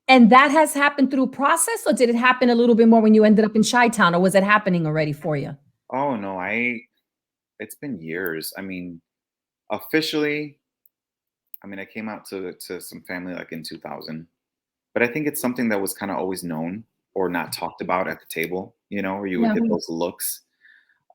And that has happened through process, or did it happen a little bit more when you ended up in Chi-Town, or was it happening already for you? Oh no, it's been years. I mean, officially, I mean, I came out to some family like in 2000, but I think it's something that was kind of always known or not talked about at the table, you know, where you would Yeah. get those looks.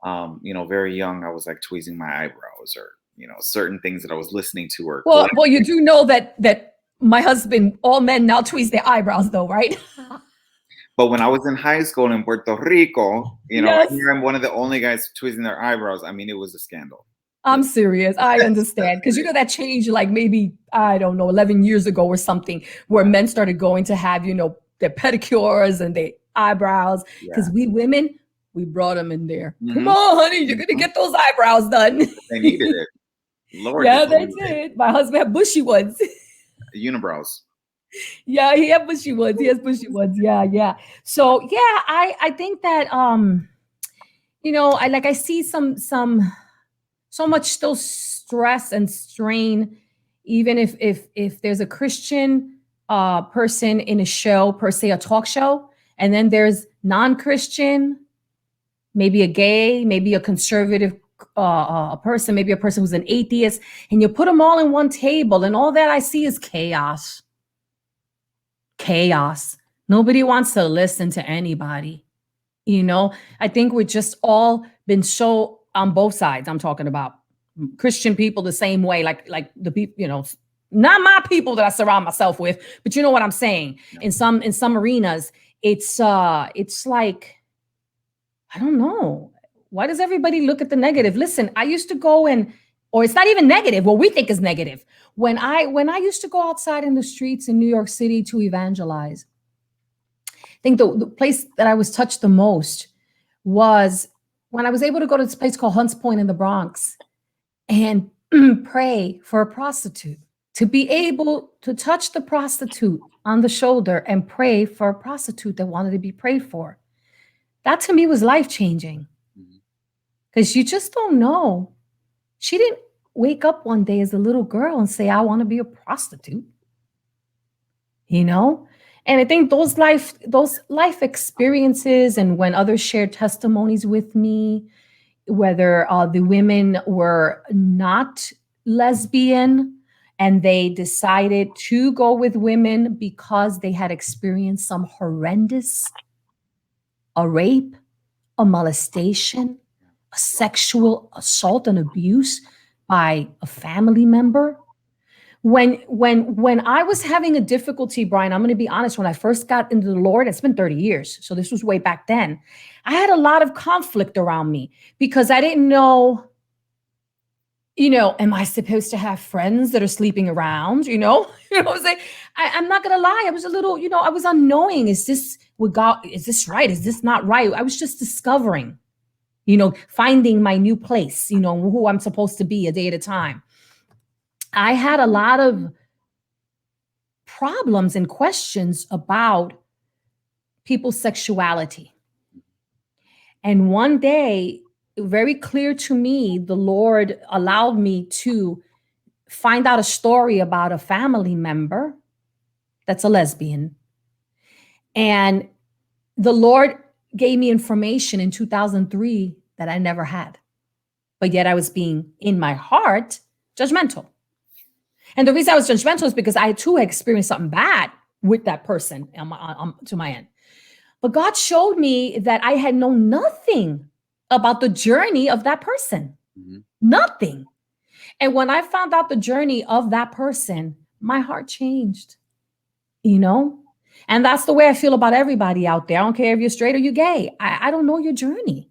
You know, very young, I was like tweezing my eyebrows or, you know, certain things that I was listening to or Well, you do know that my husband, all men now tweeze their eyebrows though, right? But when I was in high school in Puerto Rico, you know, Yes. I'm one of the only guys tweezing their eyebrows. I mean, it was a scandal. I'm serious. I understand. Because you know that changed like maybe, I don't know, 11 years ago or something, where men started going to have, you know, their pedicures and their eyebrows. Because we women, we brought them in there. Come on, honey, you're going to get those eyebrows done. They needed it. Lord, yeah, they did. My husband had bushy ones. Unibrows. Yeah, he had bushy ones. He has bushy ones. Yeah, yeah. So yeah, I think that you know, I see some so much still stress and strain, even if there's a Christian person in a show, per se, a talk show, and then there's non-Christian, maybe a gay, maybe a conservative a person, maybe a person who's an atheist, and you put them all in one table, and all that I see is chaos. Chaos. Nobody wants to listen to anybody. You know, I think we're just all been so on both sides. I'm talking about Christian people the same way, like the people, you know, not my people that I surround myself with, but you know what I'm saying. In some arenas, it's like, I don't know. Why does everybody look at the negative? Listen, I used to go or it's not even negative. What we think is negative. When I used to go outside in the streets in New York City to evangelize, I think the place that I was touched the most was when I was able to go to this place called Hunts Point in the Bronx and pray for a prostitute. To be able to touch the prostitute on the shoulder and pray for a prostitute that wanted to be prayed for. That to me was life-changing. Because you just don't know. She didn't wake up one day as a little girl and say, I want to be a prostitute. You know? And I think those life experiences, and when others shared testimonies with me, whether the women were not lesbian and they decided to go with women because they had experienced some horrendous, a rape, a molestation, a sexual assault and abuse by a family member. When I was having a difficulty, Brian, I'm going to be honest, when I first got into the Lord, it's been 30 years. So this was way back then. I had a lot of conflict around me because I didn't know, you know, am I supposed to have friends that are sleeping around? You know what I'm saying? I'm not going to lie. I was a little, you know, I was unknowing. Is this with God? Is this right? Is this not right? I was just discovering, you know, finding my new place, you know, who I'm supposed to be a day at a time. I had a lot of problems and questions about people's sexuality. And one day, very clear to me, the Lord allowed me to find out a story about a family member that's a lesbian. And the Lord gave me information in 2003 that I never had. But yet I was being, in my heart, judgmental. And the reason I was judgmental is because I too had experienced something bad with that person to my end. But God showed me that I had known nothing about the journey of that person. Nothing. And when I found out the journey of that person, my heart changed, you know? And that's the way I feel about everybody out there. I don't care if you're straight or you're gay. I don't know your journey.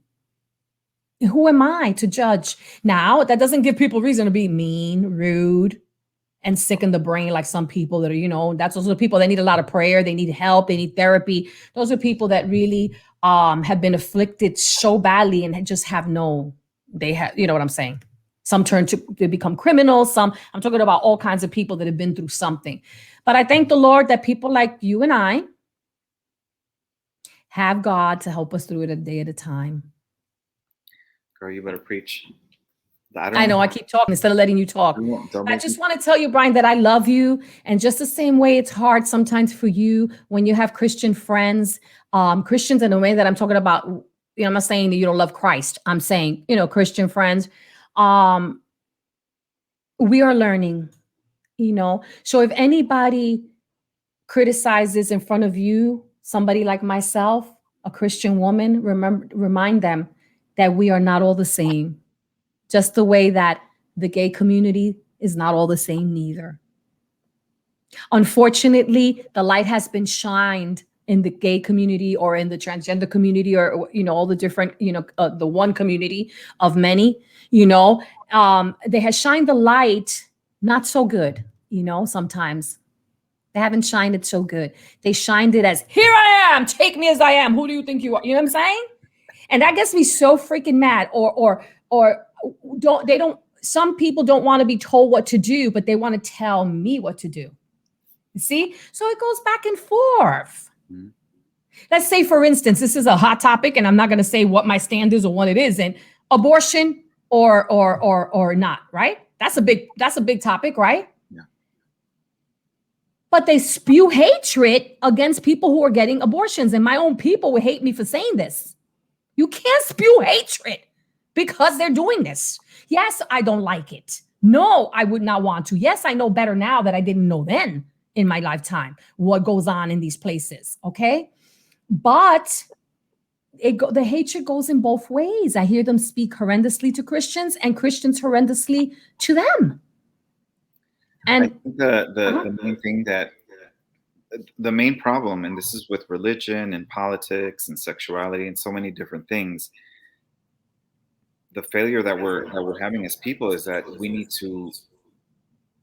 Who am I to judge? Now, that doesn't give people reason to be mean, rude, and sick in the brain, like some people that are, you know, those are the people that need a lot of prayer. They need help. They need therapy. Those are people that really have been afflicted so badly and just have you know what I'm saying? Some they become criminals. I'm talking about all kinds of people that have been through something. But I thank the Lord that people like you and I have God to help us through it a day at a time. Girl, you better preach. I know I keep talking instead of letting you talk. I just want to tell you, Brian, that I love you. And just the same way it's hard sometimes for you when you have Christian friends, Christians in a way that I'm talking about, I'm not saying that you don't love Christ. I'm saying, Christian friends, we are learning, So if anybody criticizes in front of you, somebody like myself, a Christian woman, remind them that we are not all the same. Just the way that the gay community is not all the same neither. Unfortunately, the light has been shined in the gay community or in the transgender community or, all the different, the one community of many, they have shined the light not so good, sometimes. They haven't shined it so good. They shined it as, here I am, take me as I am. Who do you think you are? You know what I'm saying? And that gets me so freaking mad. Or some people don't want to be told what to do, but they want to tell me what to do. You see? So it goes back and forth. Mm-hmm. Let's say, for instance, this is a hot topic, and I'm not going to say what my stand is or what it isn't. Abortion or not, right? That's a big topic, right? Yeah. But they spew hatred against people who are getting abortions, and my own people would hate me for saying this. You can't spew hatred because they're doing this. Yes, I don't like it. No, I would not want to. Yes, I know better now that I didn't know then in my lifetime what goes on in these places, okay? But the hatred goes in both ways. I hear them speak horrendously to Christians and Christians horrendously to them. And I think the main thing the main problem, and this is with religion and politics and sexuality and so many different things, the failure that we're having as people is that we need to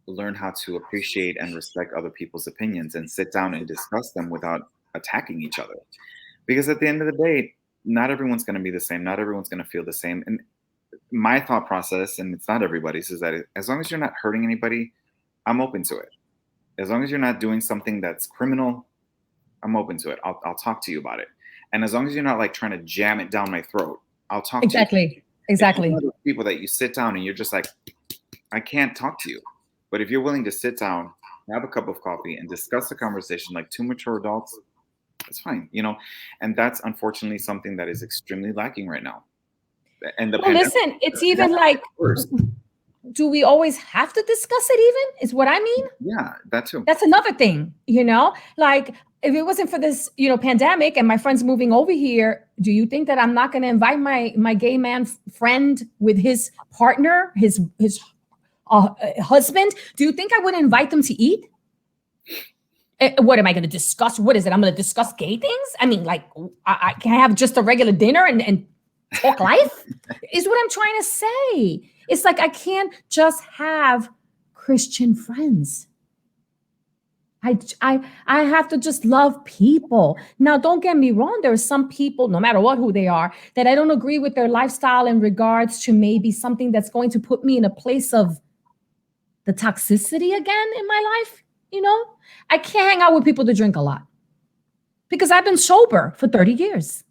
learn how to appreciate and respect other people's opinions and sit down and discuss them without attacking each other. Because at the end of the day, not everyone's going to be the same. Not everyone's going to feel the same. And my thought process, and it's not everybody's, is that as long as you're not hurting anybody, I'm open to it. As long as you're not doing something that's criminal, I'm open to it. I'll talk to you about it. And as long as you're not like trying to jam it down my throat, I'll talk to you. Exactly. People that you sit down and you're just like, I can't talk to you. But if you're willing to sit down, have a cup of coffee, and discuss the conversation like two mature adults, that's fine, And that's unfortunately something that is extremely lacking right now. And listen, it's even like, do we always have to discuss it even? Is what I mean? Yeah, that too. That's another thing, Like, if it wasn't for this, pandemic and my friends moving over here, do you think that I'm not going to invite my gay man friend with his partner, his husband? Do you think I would invite them to eat? What am I going to discuss? What is it? I'm going to discuss gay things? I mean, like, I can have just a regular dinner and talk life is what I'm trying to say. It's like I can't just have Christian friends. I have to just love people. Now, don't get me wrong. There are some people, no matter who they are, that I don't agree with their lifestyle in regards to maybe something that's going to put me in a place of the toxicity again in my life. I can't hang out with people that drink a lot because I've been sober for 30 years.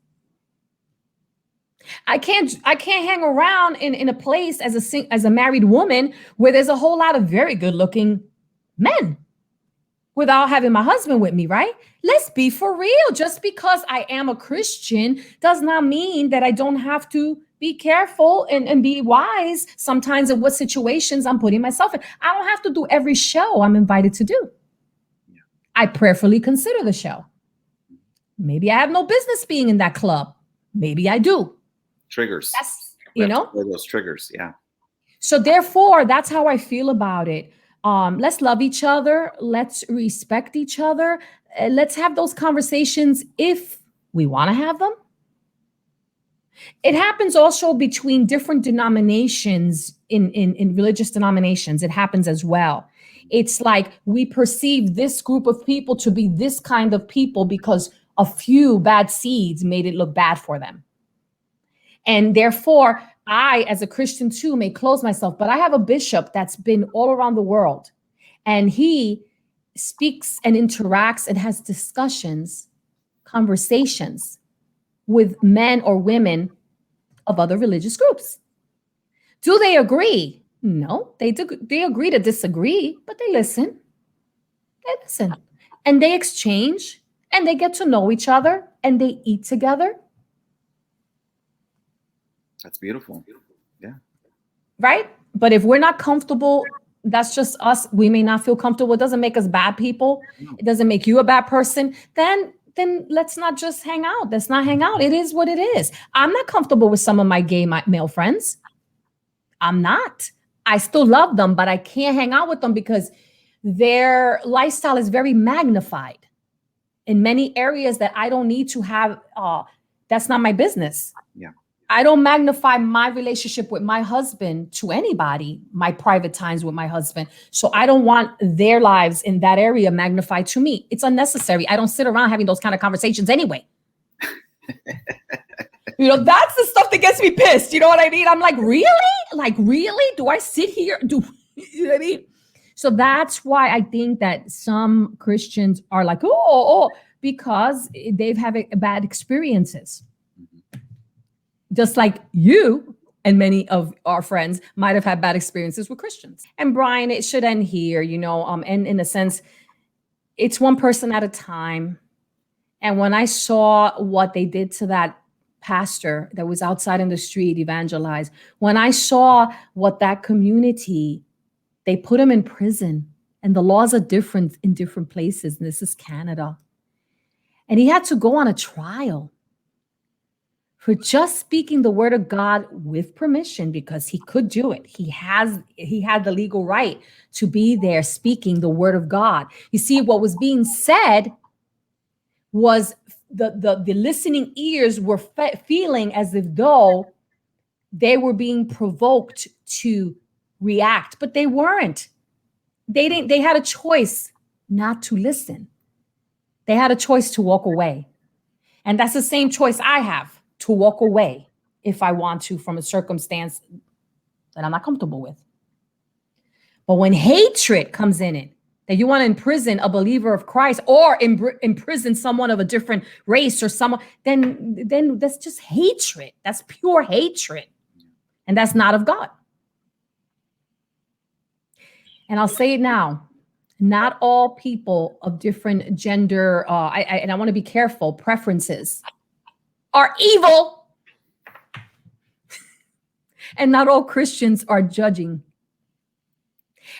I can't hang around in a place as a married woman where there's a whole lot of very good looking men without having my husband with me, right? Let's be for real. Just because I am a Christian does not mean that I don't have to be careful and be wise sometimes of what situations I'm putting myself in. I don't have to do every show I'm invited to do. I prayerfully consider the show. Maybe I have no business being in that club. Maybe I do. Triggers. That's, those triggers. Yeah. So therefore, that's how I feel about it. Let's love each other. Let's respect each other. Let's have those conversations if we want to have them. It happens also between different denominations in religious denominations. It happens as well. It's like we perceive this group of people to be this kind of people because a few bad seeds made it look bad for them. And therefore, I, as a Christian too, may close myself, but I have a bishop that's been all around the world, and he speaks and interacts and has discussions, conversations with men or women of other religious groups. Do they agree? No, they agree to disagree, but they listen. They listen. And they exchange, and they get to know each other, and they eat together. That's beautiful. Yeah. Right? But if we're not comfortable, that's just us. We may not feel comfortable. It doesn't make us bad people. It doesn't make you a bad person. Then let's not just hang out. Let's not hang out. It is what it is. I'm not comfortable with some of my gay male friends. I'm not. I still love them, but I can't hang out with them because their lifestyle is very magnified in many areas that I don't need to have. That's not my business. Yeah. I don't magnify my relationship with my husband to anybody, my private times with my husband. So I don't want their lives in that area magnified to me. It's unnecessary. I don't sit around having those kind of conversations anyway. That's the stuff that gets me pissed. You know what I mean? I'm like, really? Like, really? Do I sit here? You know what I mean? So that's why I think that some Christians are like, because they've had bad experiences. Just like you and many of our friends might have had bad experiences with Christians. And Brian, it should end here, and in a sense, it's one person at a time. And when I saw what they did to that pastor that was outside in the street evangelized, when I saw what that community, they put him in prison, and the laws are different in different places. And this is Canada. And he had to go on a trial for just speaking the word of God with permission, because he could do it. He had the legal right to be there speaking the word of God. You see, what was being said was the listening ears were feeling as if though they were being provoked to react, but they weren't. They had a choice not to listen. They had a choice to walk away. And that's the same choice I have, to walk away if I want to from a circumstance that I'm not comfortable with. But when hatred comes in it, that you want to imprison a believer of Christ or imprison someone of a different race or someone, then that's just hatred. That's pure hatred. And that's not of God. And I'll say it now. Not all people of different gender, and I want to be careful, preferences are evil. And not all Christians are judging.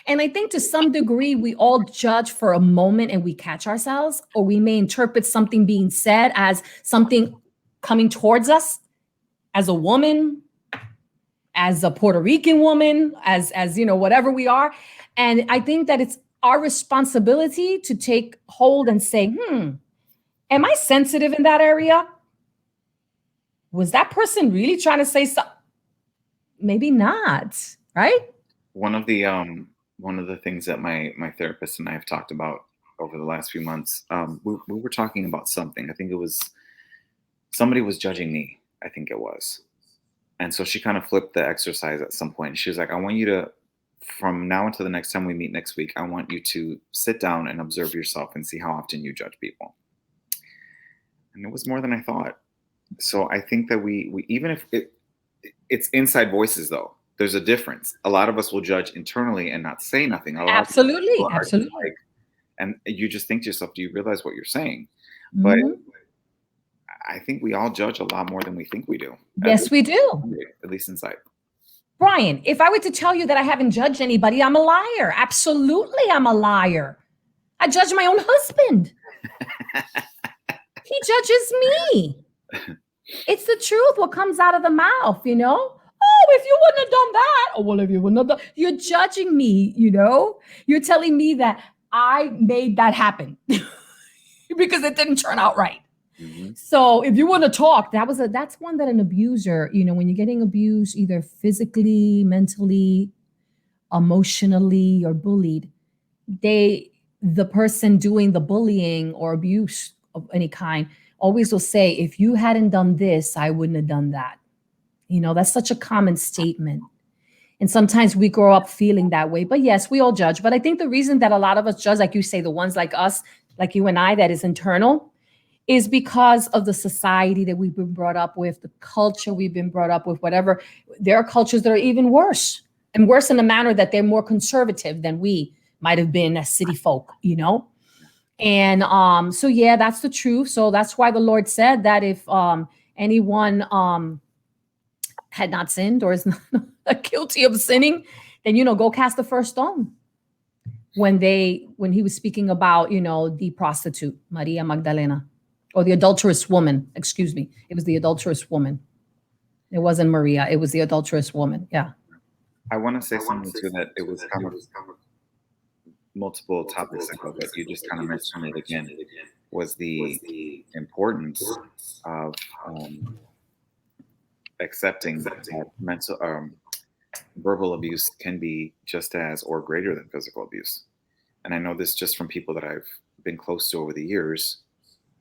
And I think to some degree, we all judge for a moment and we catch ourselves, or we may interpret something being said as something coming towards us as a woman, as a Puerto Rican woman, as whatever we are. And I think that it's our responsibility to take hold and say, am I sensitive in that area? Was that person really trying to say something? Maybe not, right? One of the things that my therapist and I have talked about over the last few months, we were talking about something. I think it was somebody was judging me. I think it was. And so she kind of flipped the exercise at some point. She was like, I want you to, from now until the next time we meet next week, I want you to sit down and observe yourself and see how often you judge people. And it was more than I thought. So I think that we even if it's inside voices, though, there's a difference. A lot of us will judge internally and not say nothing. Absolutely. Like, and you just think to yourself, do you realize what you're saying? But I think we all judge a lot more than we think we do. Yes, we do. At least inside. Brian, if I were to tell you that I haven't judged anybody, I'm a liar. Absolutely, I'm a liar. I judge my own husband. He judges me. It's the truth, what comes out of the mouth, Oh, if you wouldn't have done that. Oh, well, if you wouldn't have done, you're judging me, You're telling me that I made that happen because it didn't turn out right. Mm-hmm. So if you want to talk, that's one that an abuser, when you're getting abused, either physically, mentally, emotionally, or bullied, the person doing the bullying or abuse of any kind always will say, if you hadn't done this, I wouldn't have done that. That's such a common statement. And sometimes we grow up feeling that way. But yes, we all judge. But I think the reason that a lot of us judge, like you say, the ones like us, like you and I, that is internal, is because of the society that we've been brought up with, the culture we've been brought up with, whatever. There are cultures that are even worse, and worse in the manner that they're more conservative than we might have been as city folk, And so, yeah, that's the truth. So that's why the Lord said that if anyone had not sinned or is not guilty of sinning, then, go cast the first stone. When he was speaking about, the prostitute, Maria Magdalena, or the adulterous woman, excuse me. It was the adulterous woman. It wasn't Maria. It was the adulterous woman. Yeah. I want to say something too, that it was kind of multiple topics ago, but you just kind of mentioned it again, was the importance of accepting that mental verbal abuse can be just as or greater than physical abuse. And I know this just from people that I've been close to over the years,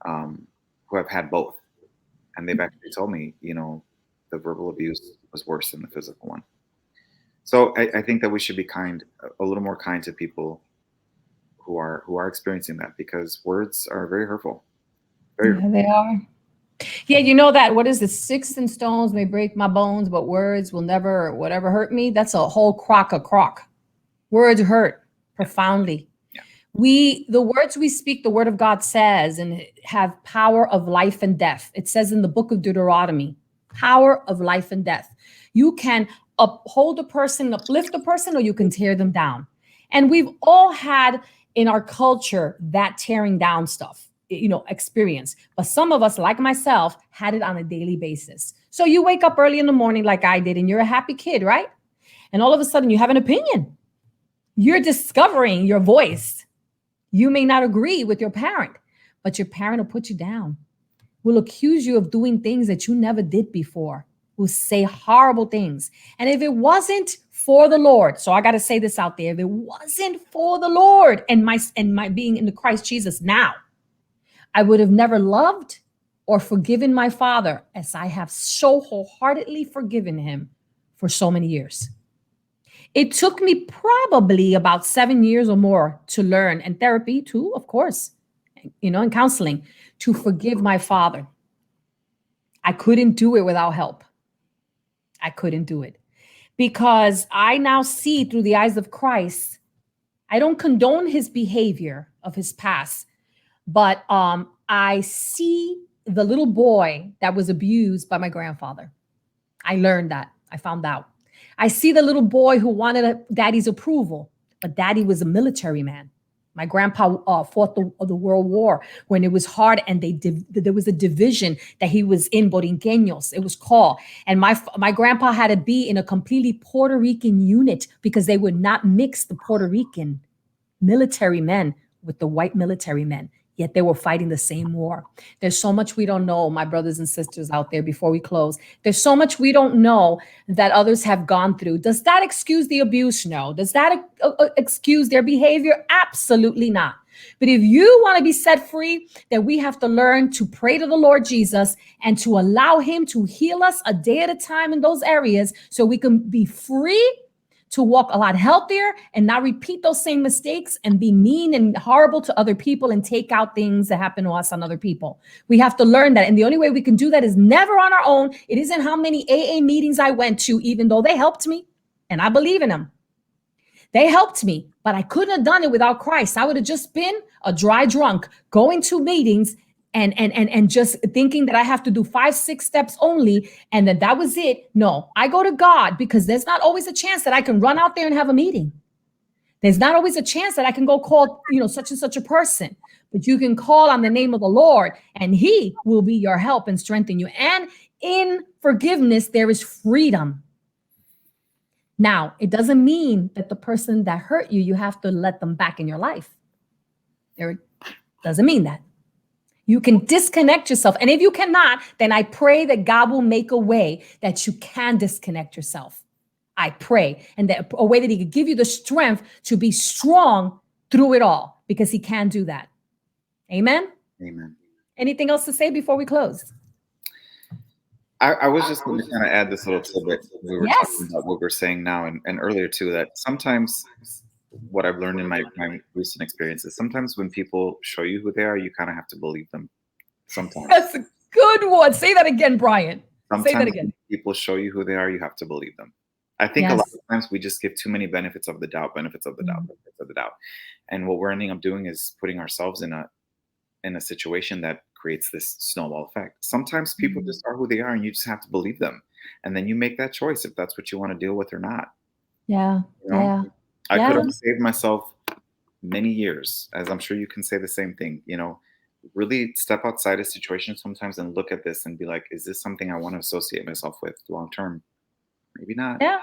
who have had both. And they've actually told me, the verbal abuse was worse than the physical one. So I think that we should be a little more kind to people who are experiencing that, because words are very hurtful. Hurtful. They are. Yeah, that, what is it? Sticks and stones may break my bones, but words will never, whatever hurt me. That's a whole crock. Words hurt profoundly. Yeah. The words we speak, the word of God says, and have power of life and death. It says in the book of Deuteronomy, power of life and death. You can uphold a person, uplift a person, or you can tear them down. And we've all had in our culture that tearing down stuff, experience. But some of us, like myself, had it on a daily basis. So you wake up early in the morning like I did, and you're a happy kid, right? And all of a sudden you have an opinion. You're discovering your voice. You may not agree with your parent, but your parent will put you down, will accuse you of doing things that you never did before, will say horrible things. And if it wasn't for the Lord, so I got to say this out there, if it wasn't for the Lord and my being in the Christ Jesus now, I would have never loved or forgiven my father as I have so wholeheartedly forgiven him for so many years. It took me probably about 7 years or more to learn, and therapy too, of course, and counseling, to forgive my father. I couldn't do it without help. I couldn't do it because I now see through the eyes of Christ. I don't condone his behavior of his past, but I see the little boy that was abused by my grandfather. I learned that. I found out. I see the little boy who wanted daddy's approval, but daddy was a military man. My grandpa fought the World War when it was hard, and there was a division that he was in, Borinqueños, it was called. And my grandpa had to be in a completely Puerto Rican unit because they would not mix the Puerto Rican military men with the white military men. Yet they were fighting the same war. There's so much we don't know, my brothers and sisters out there, before we close. There's so much we don't know that others have gone through. Does that excuse the abuse? No. Does that excuse their behavior? Absolutely not. But if you want to be set free, then we have to learn to pray to the Lord Jesus and to allow him to heal us a day at a time in those areas so we can be free to walk a lot healthier and not repeat those same mistakes and be mean and horrible to other people and take out things that happen to us on other people. We have to learn that. And the only way we can do that is never on our own. It isn't how many AA meetings I went to, even though they helped me. And I believe in them. They helped me, but I couldn't have done it without Christ. I would have just been a dry drunk going to meetings and just thinking that I have to do 5-6 steps only and that was it. No, I go to God because there's not always a chance that I can run out there and have a meeting. There's not always a chance that I can go call, such and such a person, but you can call on the name of the Lord and he will be your help and strengthen you. And in forgiveness, there is freedom. Now, it doesn't mean that the person that hurt you, you have to let them back in your life. It doesn't mean that. You can disconnect yourself. And if you cannot, then I pray that God will make a way that you can disconnect yourself. I pray. And that a way that he could give you the strength to be strong through it all, because he can do that. Amen? Amen. Anything else to say before we close? I was just going to kind of add this little tidbit. We were talking Yes. about what we're saying now and earlier too, that sometimes what I've learned in my recent experiences, sometimes when people show you who they are, you kind of have to believe them. Sometimes. That's a good one. Say that again, Brian. Say that Sometimes again. when people show you who they are, you have to believe them. I think a lot of times we just give too many benefits of the doubt, benefits of the doubt, benefits of the doubt. And what we're ending up doing is putting ourselves in a situation that creates this snowball effect. Sometimes people just are who they are and you just have to believe them. And then you make that choice if that's what you want to deal with or not. Yeah. You know? Yeah. I could have saved myself many years, as I'm sure you can say the same thing, really step outside a situation sometimes and look at this and be like, is this something I want to associate myself with long term? Maybe not. Yeah.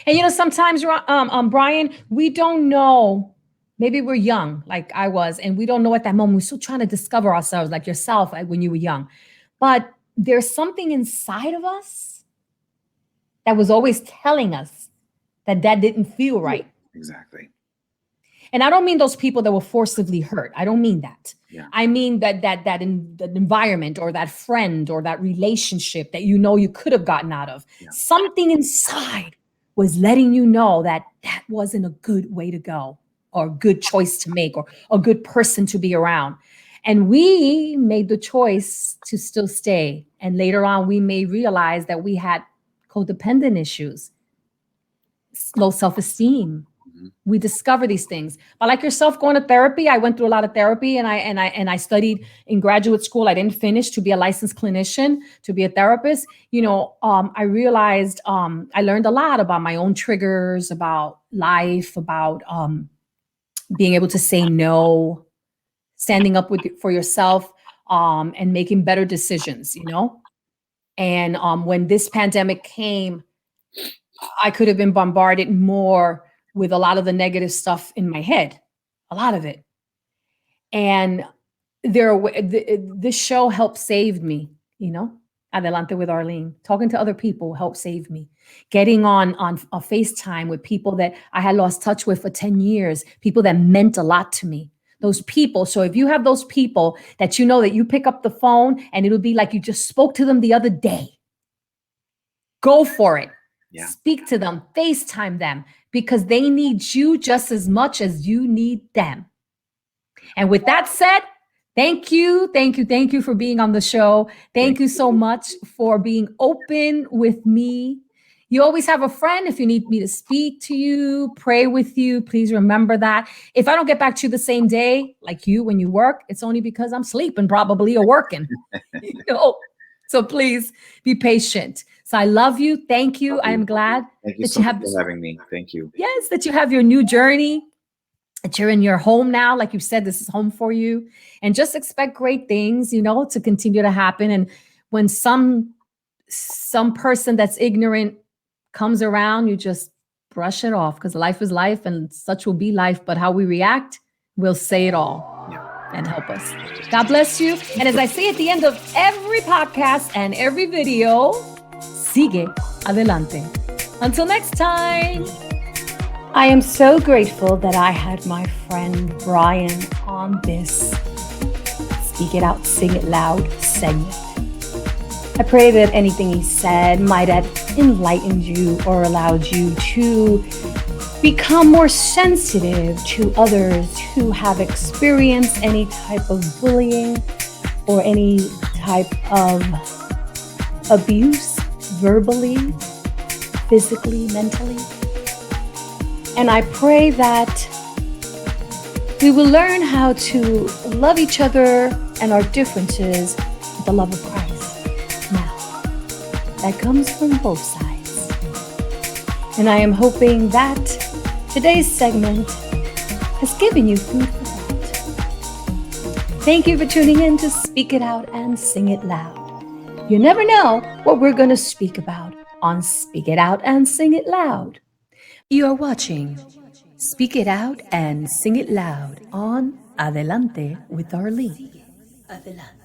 And sometimes, Brian, we don't know. Maybe we're young, like I was, and we don't know at that moment. We're still trying to discover ourselves, like yourself, when you were young. But there's something inside of us that was always telling us that didn't feel right. Exactly. And I don't mean those people that were forcibly hurt. I don't mean that. Yeah. I mean that in the environment or that friend or that relationship that you could have gotten out of. Yeah. Something inside was letting you know that wasn't a good way to go or a good choice to make or a good person to be around. And we made the choice to still stay. And later on, we may realize that we had codependent issues, low self-esteem. We discover these things. But like yourself, going to therapy, I went through a lot of therapy, and I studied in graduate school. I didn't finish to be a licensed clinician, to be a therapist. I realized I learned a lot about my own triggers, about life, about being able to say no, standing up for yourself, and making better decisions. And when this pandemic came, I could have been bombarded more with a lot of the negative stuff in my head, a lot of it. And this show helped save me, Adelante with Arlene. Talking to other people helped save me. Getting on a FaceTime with people that I had lost touch with for 10 years, people that meant a lot to me. Those people. So if you have those people that that you pick up the phone and it'll be like you just spoke to them the other day, go for it. Yeah. Speak to them, FaceTime them, because they need you just as much as you need them. And with that said, thank you for being on the show. Thank you so much for being open with me. You always have a friend if you need me to speak to you, pray with you. Please remember that. If I don't get back to you the same day, like you when you work, it's only because I'm sleeping probably or working. So please be patient. So I love you. Thank you. I am glad that you have for having me. Thank you. Yes, that you have your new journey, that you're in your home now. Like you said, this is home for you. And just expect great things, to continue to happen. And when some person that's ignorant comes around, you just brush it off, because life is life and such will be life. But how we react will say it all. And help us. God bless you. And as I say at the end of every podcast and every video, sigue adelante. Until next time. I am so grateful that I had my friend Brian on this Speak It Out, Sing It Loud segment. I pray that anything he said might have enlightened you or allowed you to become more sensitive to others who have experienced any type of bullying or any type of abuse, verbally, physically, mentally. And I pray that we will learn how to love each other and our differences with the love of Christ. Now, that comes from both sides. And I am hoping that today's segment has given you food for thought. Thank you for tuning in to Speak It Out and Sing It Loud. You never know what we're going to speak about on Speak It Out and Sing It Loud. You are watching Speak It Out and Sing It Loud on Adelante with Arlene. Adelante.